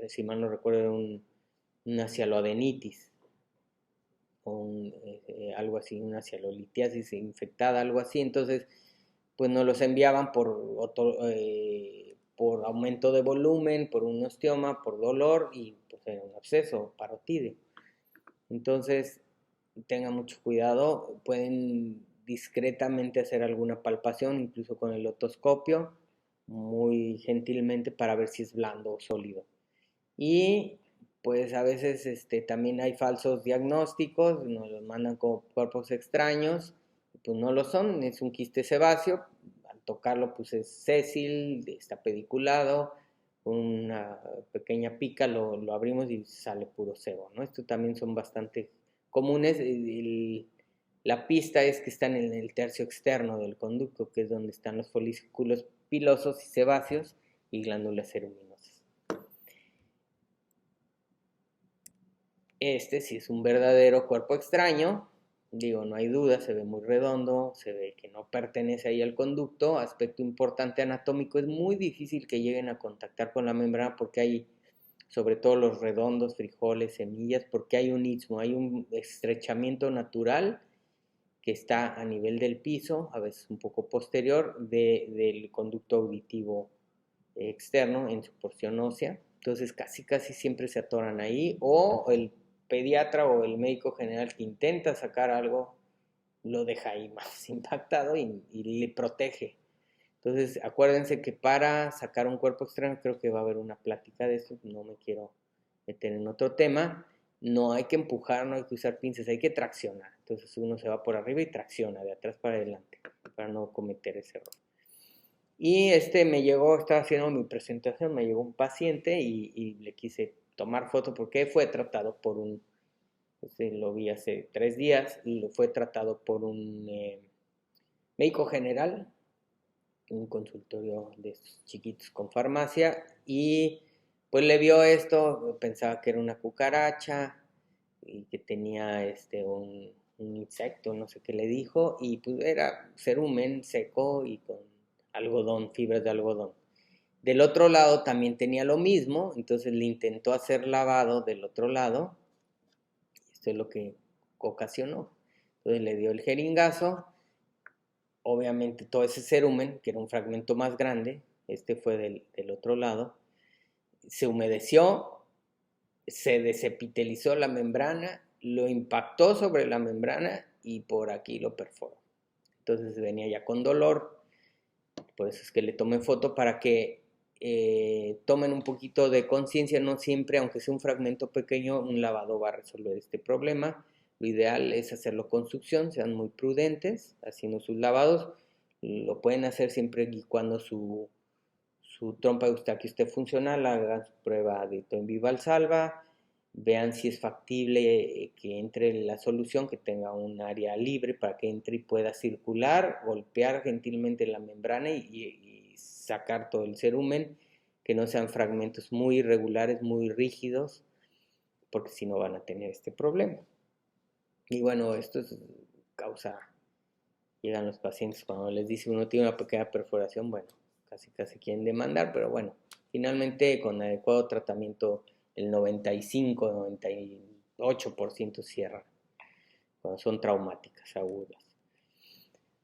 si mal no recuerdo, una cialoadenitis o algo así, una cialolitiasis infectada, algo así. Entonces, pues nos los enviaban por aumento de volumen, por un osteoma, por dolor, y pues era un absceso, parotidio. Entonces, tengan mucho cuidado, pueden discretamente hacer alguna palpación, incluso con el otoscopio, muy gentilmente, para ver si es blando o sólido. Y pues a veces también hay falsos diagnósticos, nos los mandan como cuerpos extraños, pues no lo son, es un quiste sebáceo, al tocarlo pues es sésil, está pediculado, una pequeña pica, lo abrimos y sale puro sebo, ¿no? Esto también son bastante comunes. La pista es que están en el tercio externo del conducto, que es donde están los folículos pilosos y sebáceos y glándulas ceruminosas. Este sí es un verdadero cuerpo extraño, digo, no hay duda, se ve muy redondo, se ve que no pertenece ahí al conducto. Aspecto importante anatómico, es muy difícil que lleguen a contactar con la membrana porque hay, sobre todo los redondos, frijoles, semillas, porque hay un istmo, hay un estrechamiento natural que está a nivel del piso, a veces un poco posterior, del conducto auditivo externo en su porción ósea. Entonces casi siempre se atoran ahí, o el pediatra o el médico general que intenta sacar algo lo deja ahí más impactado y le protege. Entonces acuérdense que para sacar un cuerpo extraño, creo que va a haber una plática de eso, no me quiero meter en otro tema. No hay que empujar, no hay que usar pinzas, hay que traccionar. Entonces uno se va por arriba y tracciona de atrás para adelante para no cometer ese error. Y me llegó, estaba haciendo mi presentación, me llegó un paciente y le quise tomar foto porque fue tratado por lo vi hace 3 días, lo fue tratado por un médico general, un consultorio de estos chiquitos con farmacia, y pues le vio esto, pensaba que era una cucaracha y que tenía un insecto, no sé qué le dijo, y pues era cerumen seco y con algodón, fibras de algodón. Del otro lado también tenía lo mismo, entonces le intentó hacer lavado del otro lado, y esto es lo que ocasionó. Entonces le dio el jeringazo, obviamente todo ese cerumen, que era un fragmento más grande, fue del otro lado, se humedeció, se desepitelizó la membrana, lo impactó sobre la membrana y por aquí lo perforó. Entonces venía ya con dolor, por eso es que le tomé foto para que tomen un poquito de conciencia. No siempre, aunque sea un fragmento pequeño, un lavado va a resolver este problema. Lo ideal es hacerlo con succión, sean muy prudentes haciendo sus lavados. Lo pueden hacer siempre y cuando su trompa de Eustaquio esté funcional, hagan su prueba de Toynbee Valsalva, vean si es factible que entre la solución, que tenga un área libre para que entre y pueda circular, golpear gentilmente la membrana y sacar todo el cerumen, que no sean fragmentos muy irregulares, muy rígidos, porque si no van a tener este problema. Y bueno, esto llegan los pacientes cuando les dice uno tiene una pequeña perforación, bueno, casi quieren demandar, pero bueno, finalmente con adecuado tratamiento el 95-98% cierran cuando son traumáticas agudas.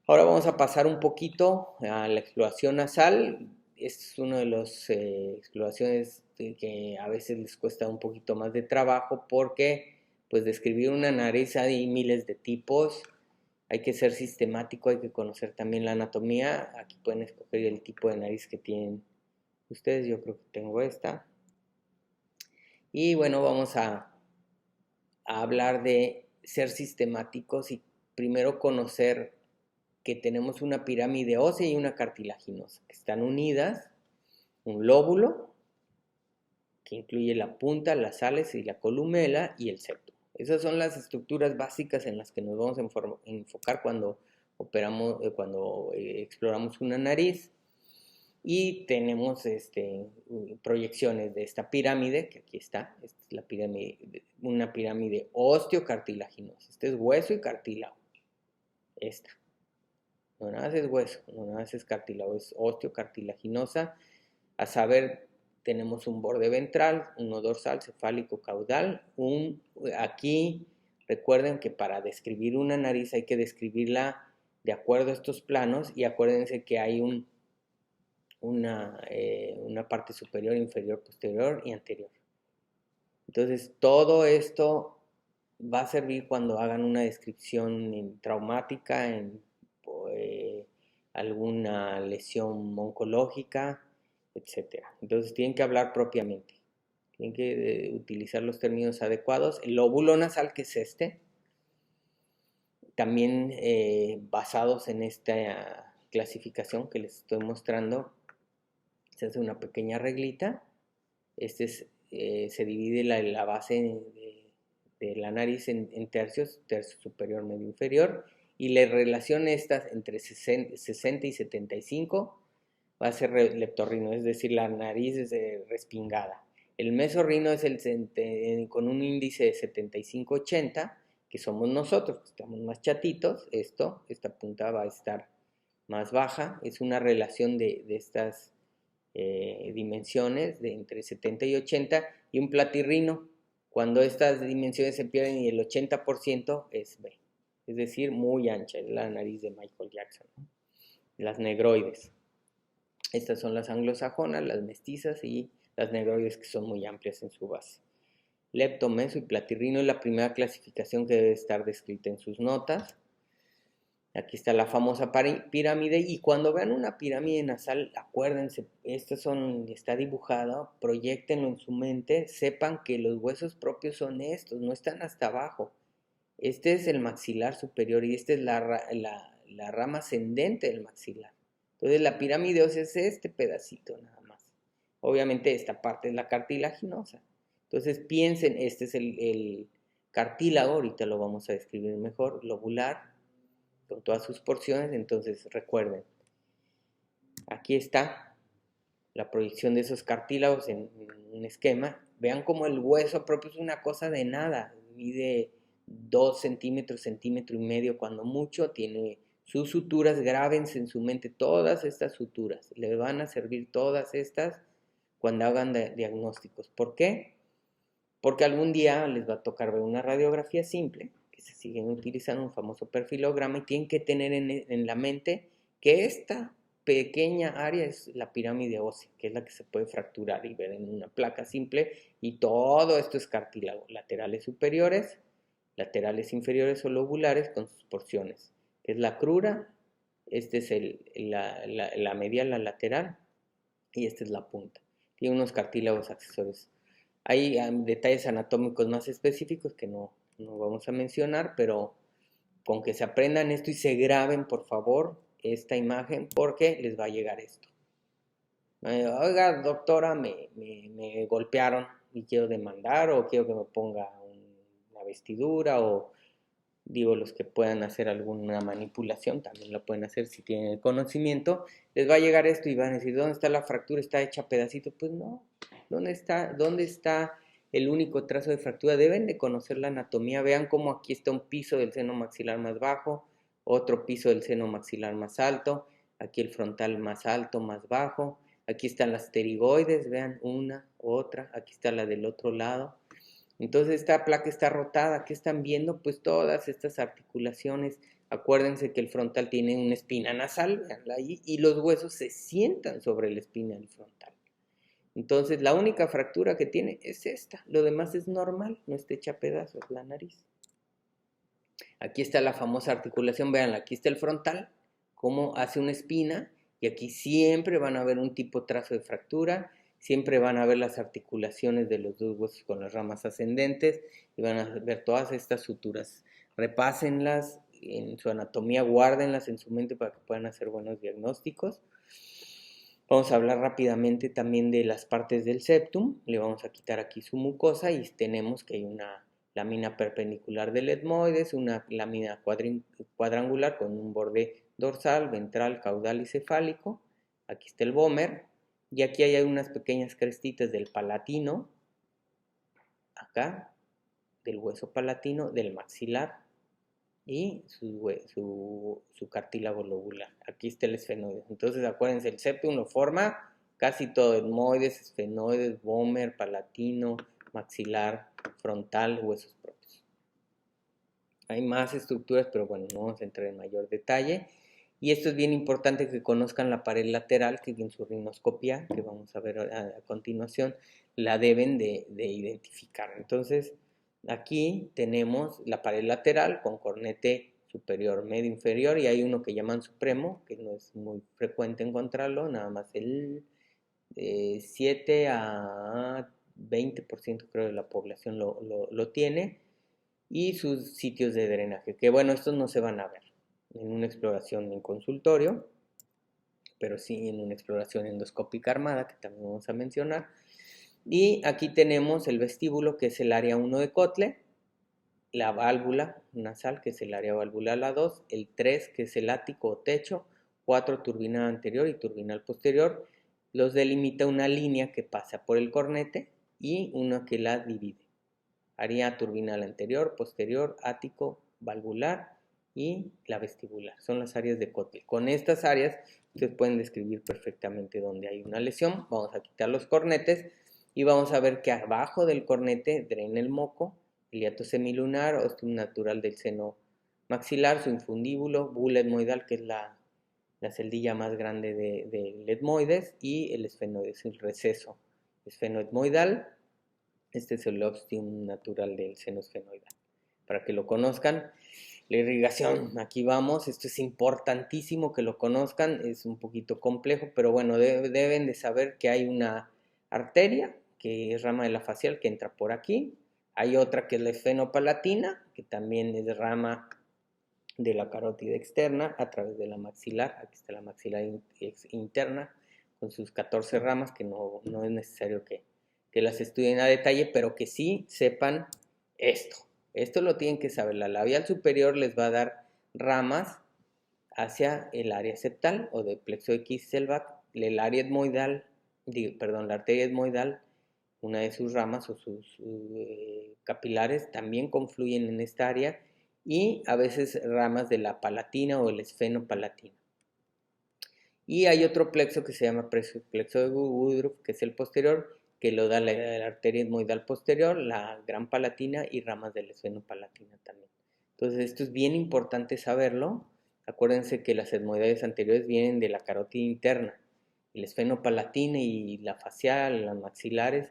Ahora vamos a pasar un poquito a la exploración nasal. Es una de las exploraciones que a veces les cuesta un poquito más de trabajo porque pues describir una nariz hay miles de tipos. Hay que ser sistemático, hay que conocer también la anatomía. Aquí pueden escoger el tipo de nariz que tienen ustedes. Yo creo que tengo esta. Y bueno, vamos a hablar de ser sistemáticos y primero conocer que tenemos una pirámide ósea y una cartilaginosa, que están unidas, un lóbulo, que incluye la punta, las sales y la columela, y el septo. Esas son las estructuras básicas en las que nos vamos a enfocar cuando exploramos una nariz. Y tenemos proyecciones de esta pirámide, que aquí está, esta es la pirámide, una pirámide osteocartilaginosa. Este es hueso y cartílago. Esta. No nada más es hueso, no nada más es cartílago, es osteocartilaginosa. A saber, tenemos un borde ventral, uno dorsal, cefálico, caudal. Aquí, recuerden que para describir una nariz hay que describirla de acuerdo a estos planos y acuérdense que hay una parte superior, inferior, posterior y anterior. Entonces, todo esto va a servir cuando hagan una descripción traumática, en alguna lesión oncológica, etc. Entonces, tienen que hablar propiamente. Tienen que utilizar los términos adecuados. El lóbulo nasal, que es este, también basados en esta clasificación que les estoy mostrando, se hace una pequeña reglita. Se divide la base de la nariz en tercios, tercio superior, medio, inferior, y la relación estas entre 60 y 75 va a ser leptorrino, es decir, la nariz es respingada. El mesorrino es con un índice de 75-80, que somos nosotros, que estamos más chatitos. Esta punta va a estar más baja. Es una relación de estas dimensiones de entre 70 y 80, y un platirrino, cuando estas dimensiones se pierden y el 80% es B, es decir, muy ancha, es la nariz de Michael Jackson, ¿no? Las negroides, estas son las anglosajonas, las mestizas, y las negroides, que son muy amplias en su base. Lepto, meso y platirrino es la primera clasificación que debe estar descrita en sus notas. Aquí está la famosa pirámide, y cuando vean una pirámide nasal, acuérdense, está dibujada, proyéctenlo en su mente, sepan que los huesos propios son estos, no están hasta abajo. Este es el maxilar superior y esta es la rama ascendente del maxilar. Entonces la pirámide ósea es este pedacito nada más. Obviamente esta parte es la cartilaginosa. Entonces piensen, este es el cartílago, ahorita lo vamos a describir mejor, lobular, con todas sus porciones. Entonces recuerden, aquí está la proyección de esos cartílagos en un esquema. Vean cómo el hueso propio es una cosa de nada, mide 2 centímetros, centímetro y medio cuando mucho, tiene sus suturas. Grábense en su mente todas estas suturas, les van a servir todas estas cuando hagan diagnósticos. ¿Por qué? Porque algún día les va a tocar ver una radiografía simple, se siguen utilizando un famoso perfilograma, y tienen que tener en la mente que esta pequeña área es la pirámide ósea, que es la que se puede fracturar y ver en una placa simple, y todo esto es cartílago, laterales superiores, laterales inferiores o lobulares con sus porciones, que es la crura, este es la medial, la lateral, y esta es la punta. Tiene unos cartílagos accesorios. Hay detalles anatómicos más específicos que no vamos a mencionar, pero con que se aprendan esto y se graben, por favor, esta imagen, porque les va a llegar esto. Oiga, doctora, me golpearon y quiero demandar, o quiero que me ponga una vestidura, o Digo, los que puedan hacer alguna manipulación también la pueden hacer si tienen el conocimiento. Les va a llegar esto y van a decir, ¿dónde está la fractura? ¿Está hecha a pedacitos? Pues no. ¿Dónde está el único trazo de fractura? Deben de conocer la anatomía. Vean cómo aquí está un piso del seno maxilar más bajo, otro piso del seno maxilar más alto, aquí el frontal más alto, más bajo. Aquí están las pterigoides, vean, una, otra, aquí está la del otro lado. Entonces esta placa está rotada. ¿Qué están viendo? Pues todas estas articulaciones. Acuérdense que el frontal tiene una espina nasal, veanla ahí, y los huesos se sientan sobre la espina del frontal. Entonces la única fractura que tiene es esta. Lo demás es normal, no está hecha a pedazos la nariz. Aquí está la famosa articulación, vean, aquí está el frontal, cómo hace una espina, y aquí siempre van a ver un tipo trazo de fractura, siempre van a ver las articulaciones de los dos huesos con las ramas ascendentes, y van a ver todas estas suturas. Repásenlas en su anatomía, guárdenlas en su mente para que puedan hacer buenos diagnósticos. Vamos a hablar rápidamente también de las partes del septum. Le vamos a quitar aquí su mucosa y tenemos que hay una lámina perpendicular del etmoides, una lámina cuadrangular con un borde dorsal, ventral, caudal y cefálico. Aquí está el vómer y aquí hay unas pequeñas crestitas del palatino, acá, del hueso palatino, del maxilar y su cartílago lobular. Aquí está el esfenoide. Entonces acuérdense, el septum lo forma casi todo, etmoides, esfenoides, vómer, palatino, maxilar, frontal, huesos propios. Hay más estructuras, pero bueno, no vamos a entrar en mayor detalle. Y esto es bien importante que conozcan la pared lateral, que en su rinoscopia, que vamos a ver a continuación, la deben de identificar. Entonces, aquí tenemos la pared lateral con cornete superior, medio, inferior, y hay uno que llaman supremo, que no es muy frecuente encontrarlo, nada más el 7 a 20% creo de la población lo tiene, y sus sitios de drenaje, que bueno, estos no se van a ver en una exploración en consultorio, pero sí en una exploración endoscópica armada, que también vamos a mencionar. Y aquí tenemos el vestíbulo, que es el área 1 de Kotle, la válvula nasal, que es el área valvular la 2, el 3, que es el ático o techo, 4, turbinal anterior y turbinal posterior. Los delimita una línea que pasa por el cornete y una que la divide. Área turbinal anterior, posterior, ático, valvular y la vestibular. Son las áreas de Kotle. Con estas áreas ustedes pueden describir perfectamente dónde hay una lesión. Vamos a quitar los cornetes y vamos a ver que abajo del cornete drena el moco, el hiato semilunar, ostium natural del seno maxilar, su infundíbulo, bula etmoidal, que es la celdilla más grande del etmoides, y el esfenoides, el receso esfenoetmoidal. Este es el ostium natural del seno esfenoidal. Para que lo conozcan, la irrigación, aquí vamos, esto es importantísimo que lo conozcan, es un poquito complejo, pero bueno, deben de saber que hay una arteria, que es rama de la facial, que entra por aquí, hay otra que es la esfenopalatina, que también es rama de la carótida externa a través de la maxilar, aquí está la maxilar interna, con sus 14 ramas, que no es necesario que las estudien a detalle, pero que sí sepan esto. Esto lo tienen que saber. La labial superior les va a dar ramas hacia el área septal o de plexo X-Selvac. El área etmoidal, la arteria etmoidal, una de sus ramas o sus capilares también confluyen en esta área, y a veces ramas de la palatina o el esfenopalatina. Y hay otro plexo que se llama plexo de Woodruff, que es el posterior, que lo da la arteria etmoidal posterior, la gran palatina y ramas de la esfenopalatina también. Entonces esto es bien importante saberlo. Acuérdense que las etmoidales anteriores vienen de la carótida interna, el esfenopalatina y la facial, las maxilares,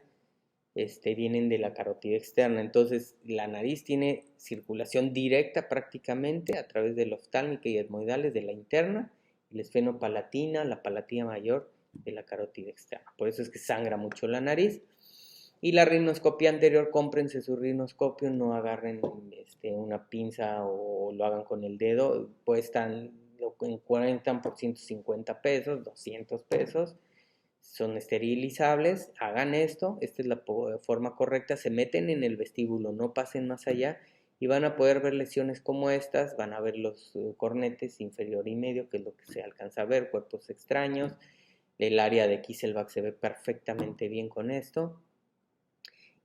vienen de la carótida externa. Entonces la nariz tiene circulación directa prácticamente a través de la oftálmica y etmoidales de la interna, el esfenopalatina, la palatina mayor de la carótida externa. Por eso es que sangra mucho la nariz. Y la rinoscopia anterior, cómprense su rinoscopio, no agarren una pinza o lo hagan con el dedo, cuestan en 40 por 150 pesos, 200 pesos, son esterilizables, hagan esto, esta es la forma correcta, se meten en el vestíbulo, no pasen más allá y van a poder ver lesiones como estas, van a ver los cornetes inferior y medio, que es lo que se alcanza a ver, cuerpos extraños, el área de Kieselbach se ve perfectamente bien con esto,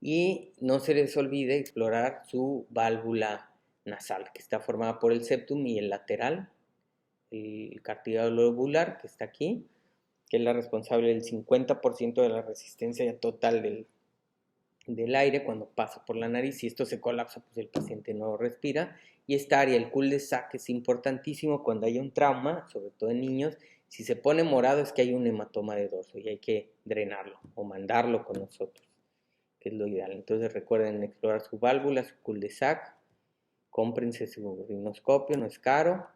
y no se les olvide explorar su válvula nasal, que está formada por el septum y el lateral, el cartílago lobular, que está aquí, que es la responsable del 50% de la resistencia total del aire cuando pasa por la nariz. Si esto se colapsa, pues el paciente no respira. Y esta área, el cul-de-sac, es importantísimo cuando hay un trauma, sobre todo en niños. Si se pone morado es que hay un hematoma de dorso y hay que drenarlo o mandarlo con nosotros, que es lo ideal. Entonces recuerden explorar su válvula, su cul-de-sac, cómprense su rinoscopio, no es caro.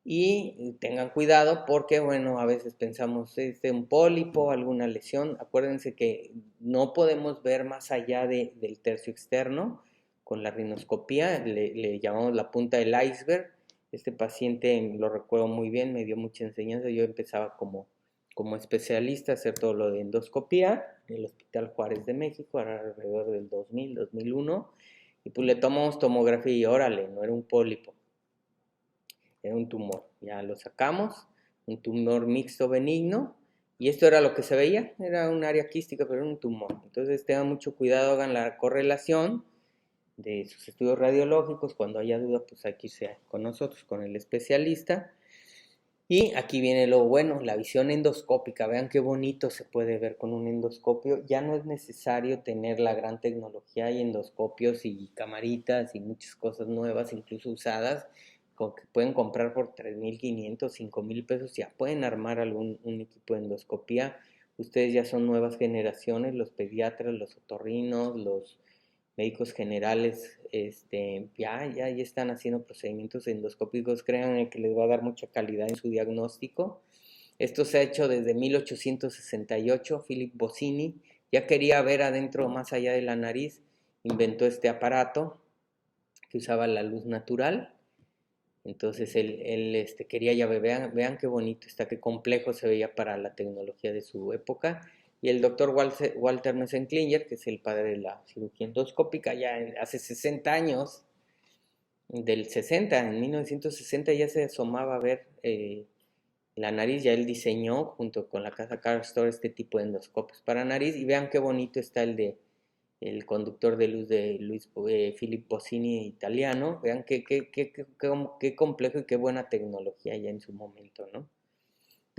Y tengan cuidado porque, bueno, a veces pensamos, es un pólipo, alguna lesión. Acuérdense que no podemos ver más allá del tercio externo con la rinoscopía, le llamamos la punta del iceberg. Este paciente lo recuerdo muy bien, me dio mucha enseñanza. Yo empezaba como especialista a hacer todo lo de endoscopía en el Hospital Juárez de México, era alrededor del 2000, 2001. Y pues le tomamos tomografía y órale, no era un pólipo, era un tumor. Ya lo sacamos, un tumor mixto benigno, y esto era lo que se veía, era un área quística, pero era un tumor. Entonces tengan mucho cuidado, hagan la correlación de sus estudios radiológicos. Cuando haya duda, pues hay que irse con nosotros, con el especialista. Y aquí viene lo bueno, la visión endoscópica. Vean qué bonito se puede ver con un endoscopio. Ya no es necesario tener la gran tecnología. Hay endoscopios y camaritas y muchas cosas nuevas, incluso usadas, que pueden comprar por 3,500, 5,000 pesos. Ya pueden armar un equipo de endoscopía. Ustedes ya son nuevas generaciones, los pediatras, los otorrinos, los médicos generales, ya están haciendo procedimientos endoscópicos. Créanme que les va a dar mucha calidad en su diagnóstico. Esto se ha hecho desde 1868. Philip Bossini ya quería ver adentro, más allá de la nariz, inventó este aparato que usaba la luz natural. Entonces él quería ya ver, vean qué bonito está, qué complejo se veía para la tecnología de su época. Y el doctor Walter Messenklinger, que es el padre de la cirugía endoscópica, ya hace 60 años, del 60, en 1960 ya se asomaba a ver la nariz. Ya él diseñó junto con la casa Karl Storr este tipo de endoscopios para nariz. Y vean qué bonito está el conductor de luz de Philip Bossini italiano. Vean qué complejo y qué buena tecnología ya en su momento, ¿no?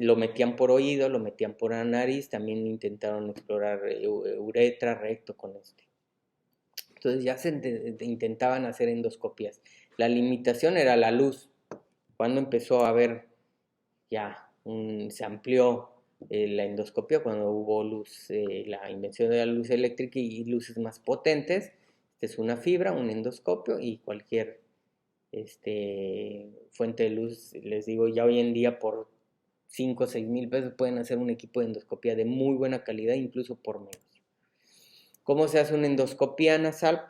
Lo metían por oído, lo metían por la nariz, también intentaron explorar uretra, recto con este. Entonces ya se intentaban hacer endoscopías. La limitación era la luz. Cuando empezó a haber ya, se amplió la endoscopia, cuando hubo luz, la invención de la luz eléctrica y luces más potentes. Esta es una fibra, un endoscopio y cualquier fuente de luz. Les digo, ya hoy en día por 5 o 6 mil pesos pueden hacer un equipo de endoscopia de muy buena calidad, incluso por menos. ¿Cómo se hace una endoscopia nasal?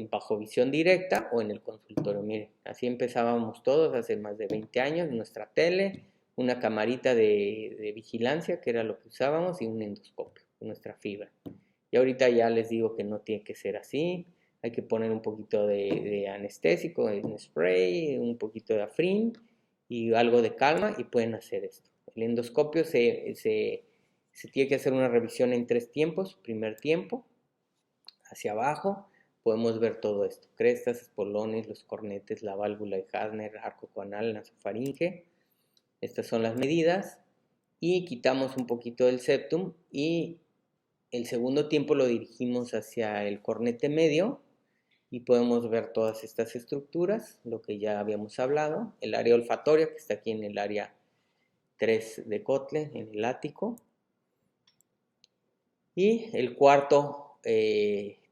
Bajo visión directa o en el consultorio. Miren, así empezábamos todos hace más de 20 años, nuestra tele, una camarita de vigilancia, que era lo que usábamos, y un endoscopio, nuestra fibra. Y ahorita ya les digo que no tiene que ser así. Hay que poner un poquito de anestésico, en spray, un poquito de Afrin y algo de calma, y pueden hacer esto. El endoscopio se tiene que hacer una revisión en 3 tiempos. Primer tiempo, hacia abajo, podemos ver todo esto: crestas, espolones, los cornetes, la válvula de Hasner, arco coanal, nasofaringe. Estas son las medidas. Y quitamos un poquito del septum y el segundo tiempo lo dirigimos hacia el cornete medio y podemos ver todas estas estructuras, lo que ya habíamos hablado, el área olfatoria, que está aquí en el área 3 de Kotle, en el ático. Y el cuarto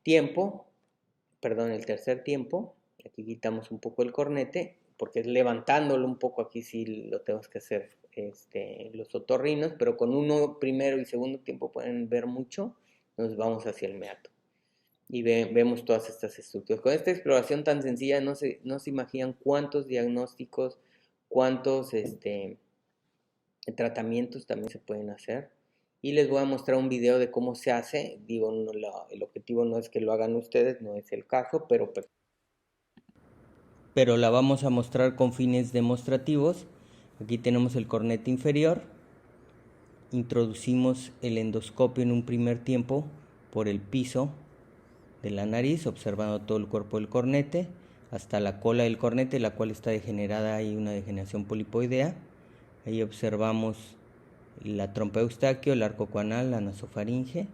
tiempo, perdón, el tercer tiempo, aquí quitamos un poco el cornete, porque es levantándolo un poco. Aquí sí lo tenemos que hacer los otorrinos, pero con uno primero y segundo tiempo pueden ver mucho. Nos vamos hacia el meato y vemos todas estas estructuras. Con esta exploración tan sencilla no se imaginan cuántos diagnósticos, cuántos tratamientos también se pueden hacer. Y les voy a mostrar un video de cómo se hace. Digo, el objetivo no es que lo hagan ustedes, no es el caso, pero pero la vamos a mostrar con fines demostrativos. Aquí tenemos el cornete inferior. Introducimos el endoscopio en un primer tiempo por el piso de la nariz, observando todo el cuerpo del cornete, hasta la cola del cornete, la cual está degenerada, hay una degeneración polipoidea. Ahí observamos la trompa de Eustaquio, el arco coanal, la nasofaringe,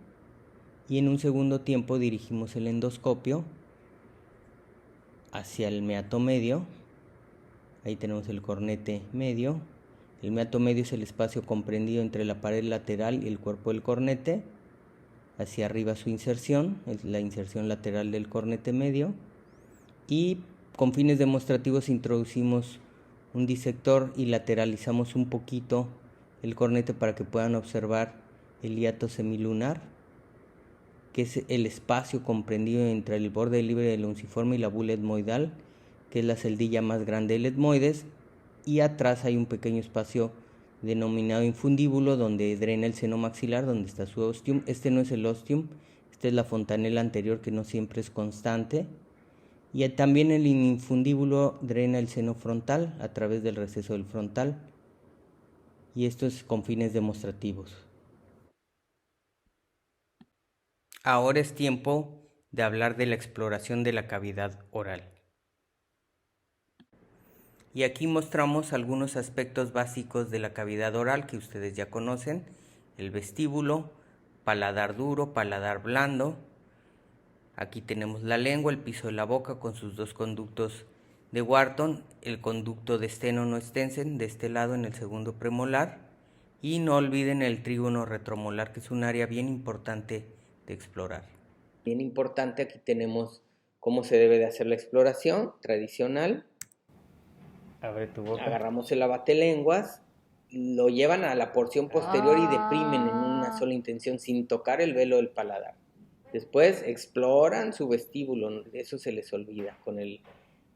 y en un segundo tiempo dirigimos el endoscopio hacia el meato medio. Ahí tenemos el cornete medio. El meato medio es el espacio comprendido entre la pared lateral y el cuerpo del cornete. Hacia arriba su inserción, es la inserción lateral del cornete medio. Y con fines demostrativos introducimos un disector y lateralizamos un poquito el cornete para que puedan observar el hiato semilunar, que es el espacio comprendido entre el borde libre del unciforme y la bula etmoidal, que es la celdilla más grande del etmoides, y atrás hay un pequeño espacio denominado infundíbulo donde drena el seno maxilar, donde está su ostium. Este no es el ostium, esta es la fontanela anterior, que no siempre es constante, y también el infundíbulo drena el seno frontal a través del receso del frontal, y esto es con fines demostrativos. Ahora es tiempo de hablar de la exploración de la cavidad oral. Y aquí mostramos algunos aspectos básicos de la cavidad oral que ustedes ya conocen: el vestíbulo, paladar duro, paladar blando. Aquí tenemos la lengua, el piso de la boca con sus dos conductos de Wharton, el conducto de Steno-Noestensen de este lado en el segundo premolar, y no olviden el trígono retromolar, que es un área bien importante de explorar. Bien importante, aquí tenemos cómo se debe de hacer la exploración tradicional. Abre tu boca. Agarramos el abatelenguas, lo llevan a la porción posterior y deprimen en una sola intención sin tocar el velo del paladar. Después exploran su vestíbulo, eso se les olvida con el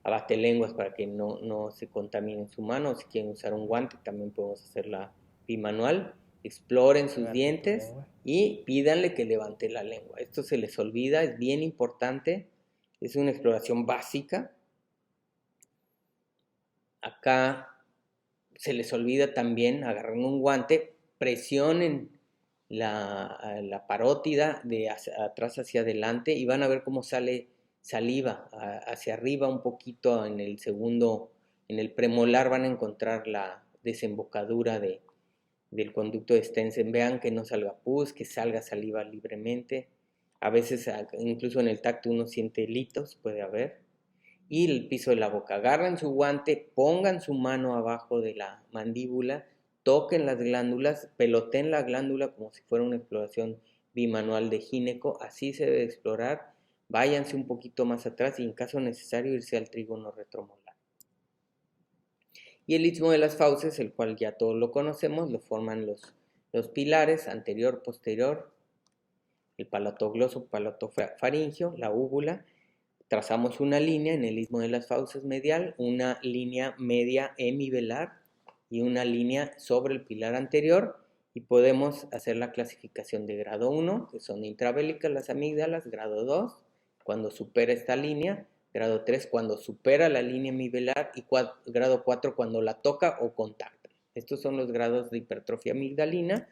abatelenguas para que no se contaminen su mano. Si quieren usar un guante también podemos hacerla bimanual. Exploren sus dientes y pídanle que levante la lengua. Esto se les olvida, es bien importante, es una exploración básica. Acá se les olvida también, agarran un guante, presionen la parótida de atrás hacia adelante y van a ver cómo sale saliva hacia arriba un poquito en el segundo, en el premolar van a encontrar la desembocadura del conducto de Stensen. Vean que no salga pus, que salga saliva libremente. A veces incluso en el tacto uno siente helitos, puede haber. Y el piso de la boca. Agarran su guante, pongan su mano abajo de la mandíbula, toquen las glándulas, peloteen la glándula como si fuera una exploración bimanual de gineco. Así se debe explorar. Váyanse un poquito más atrás y en caso necesario irse al trígono retromolar. Y el istmo de las fauces, el cual ya todos lo conocemos, lo forman los pilares anterior, posterior, el palatogloso, palatofaringio, la úvula. Trazamos una línea en el istmo de las fauces medial, una línea media hemivelar y una línea sobre el pilar anterior, y podemos hacer la clasificación de grado 1, que son intravélicas las amígdalas; grado 2, cuando supera esta línea; grado 3, cuando supera la línea hemivelar; y grado 4, cuando la toca o contacta. Estos son los grados de hipertrofia amigdalina.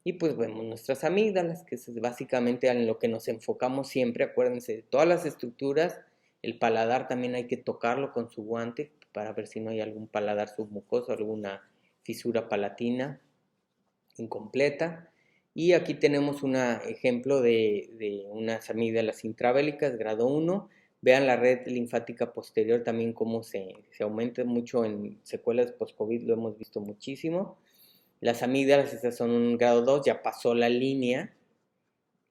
Y pues vemos nuestras amígdalas, que es básicamente en lo que nos enfocamos siempre. Acuérdense de todas las estructuras. El paladar también hay que tocarlo con su guante para ver si no hay algún paladar submucoso, alguna fisura palatina incompleta. Y aquí tenemos un ejemplo de unas amígdalas intravélicas, grado 1. Vean la red linfática posterior también cómo se aumenta mucho en secuelas post-COVID, lo hemos visto muchísimo. Las amígdalas, estas son un grado 2, ya pasó la línea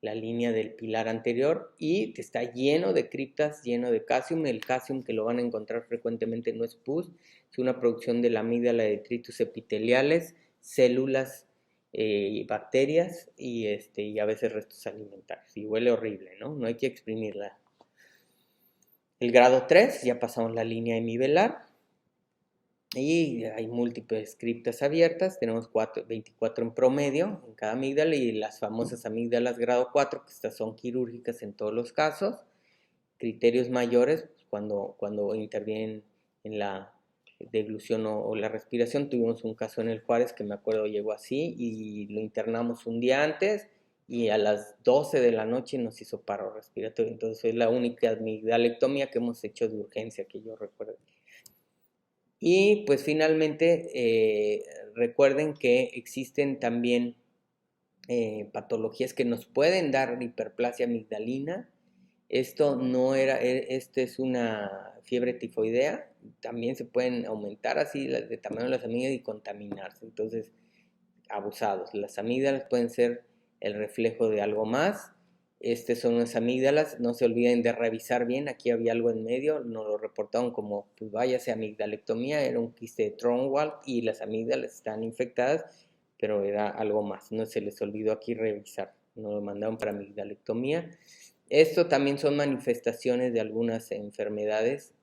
del pilar anterior, y está lleno de criptas, lleno de calcium. El calcium, que lo van a encontrar frecuentemente, no es pus, es una producción de la amígdala de detritus epiteliales, células y bacterias y a veces restos alimentarios. Y huele horrible, ¿no? No hay que exprimirla. El grado 3, ya pasamos la línea hemivelar. Y hay múltiples criptas abiertas, tenemos 24 en promedio en cada amígdala, y las famosas amígdalas grado 4, que estas son quirúrgicas en todos los casos. Criterios mayores, cuando intervienen en la deglución o la respiración. Tuvimos un caso en el Juárez que me acuerdo llegó así y lo internamos un día antes y a las 12 de la noche nos hizo paro respiratorio. Entonces es la única amigdalectomía que hemos hecho de urgencia que yo recuerdo. Y pues finalmente recuerden que existen también patologías que nos pueden dar hiperplasia amigdalina. Esto no era, este es una fiebre tifoidea, también se pueden aumentar así de tamaño las amígdalas y contaminarse, entonces abusados. Las amígdalas pueden ser el reflejo de algo más. Estas son las amígdalas, no se olviden de revisar bien, aquí había algo en medio, nos lo reportaron como, pues váyase amigdalectomía, era un quiste de Tronwald y las amígdalas están infectadas, pero era algo más, no se les olvidó aquí revisar, nos lo mandaron para amigdalectomía. Esto también son manifestaciones de algunas enfermedades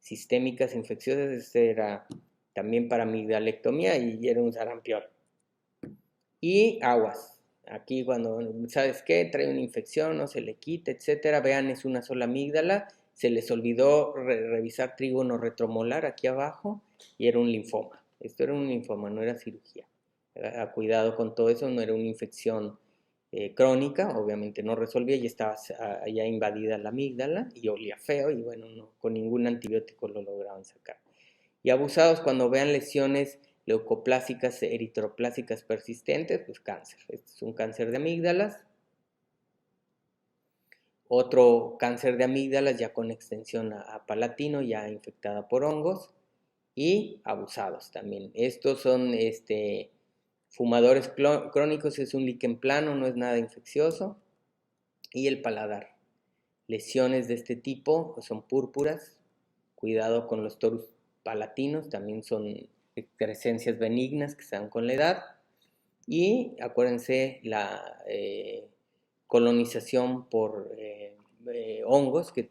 sistémicas infecciosas, este era también para amigdalectomía y era un sarampión. Y aguas, aquí cuando, ¿sabes qué? Trae una infección, no se le quita, etcétera. Vean, es una sola amígdala. Se les olvidó revisar trígono retromolar aquí abajo y era un linfoma. Esto era un linfoma, no era cirugía. Cuidado con todo eso, no era una infección crónica, obviamente no resolvía y estaba ya invadida la amígdala y olía feo y bueno, no, con ningún antibiótico lo lograban sacar. Y abusados cuando vean lesiones leucoplásicas, eritroplásicas persistentes, pues cáncer. Este es un cáncer de amígdalas. Otro cáncer de amígdalas ya con extensión a palatino, ya infectada por hongos. Y abusados también. Estos son fumadores crónicos, es un líquen plano, no es nada infeccioso. Y el paladar. Lesiones de este tipo pues son púrpuras. Cuidado con los torus palatinos, también son excrescencias benignas que se dan con la edad. Y acuérdense la colonización por hongos, que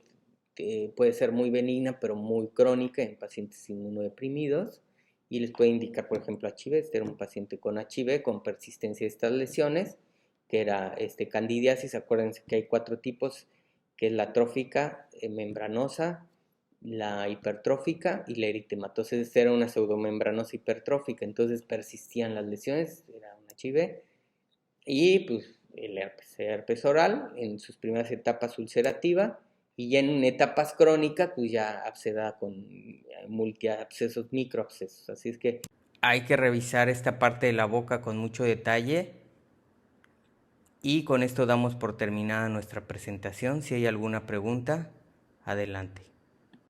puede ser muy benigna pero muy crónica en pacientes inmunodeprimidos. Y les puede indicar, por ejemplo, HIV. Este era un paciente con HIV, con persistencia de estas lesiones, que era candidiasis. Acuérdense que hay 4 tipos, que es la trófica, membranosa, la hipertrófica y la eritematosa. Esta era una pseudomembranosa hipertrófica, entonces persistían las lesiones, era un HIV. Y pues el herpes oral en sus primeras etapas ulcerativa y ya en etapas crónicas pues ya absceda con multiabscesos, microabscesos. Así es que hay que revisar esta parte de la boca con mucho detalle. Y con esto damos por terminada nuestra presentación. Si hay alguna pregunta, adelante.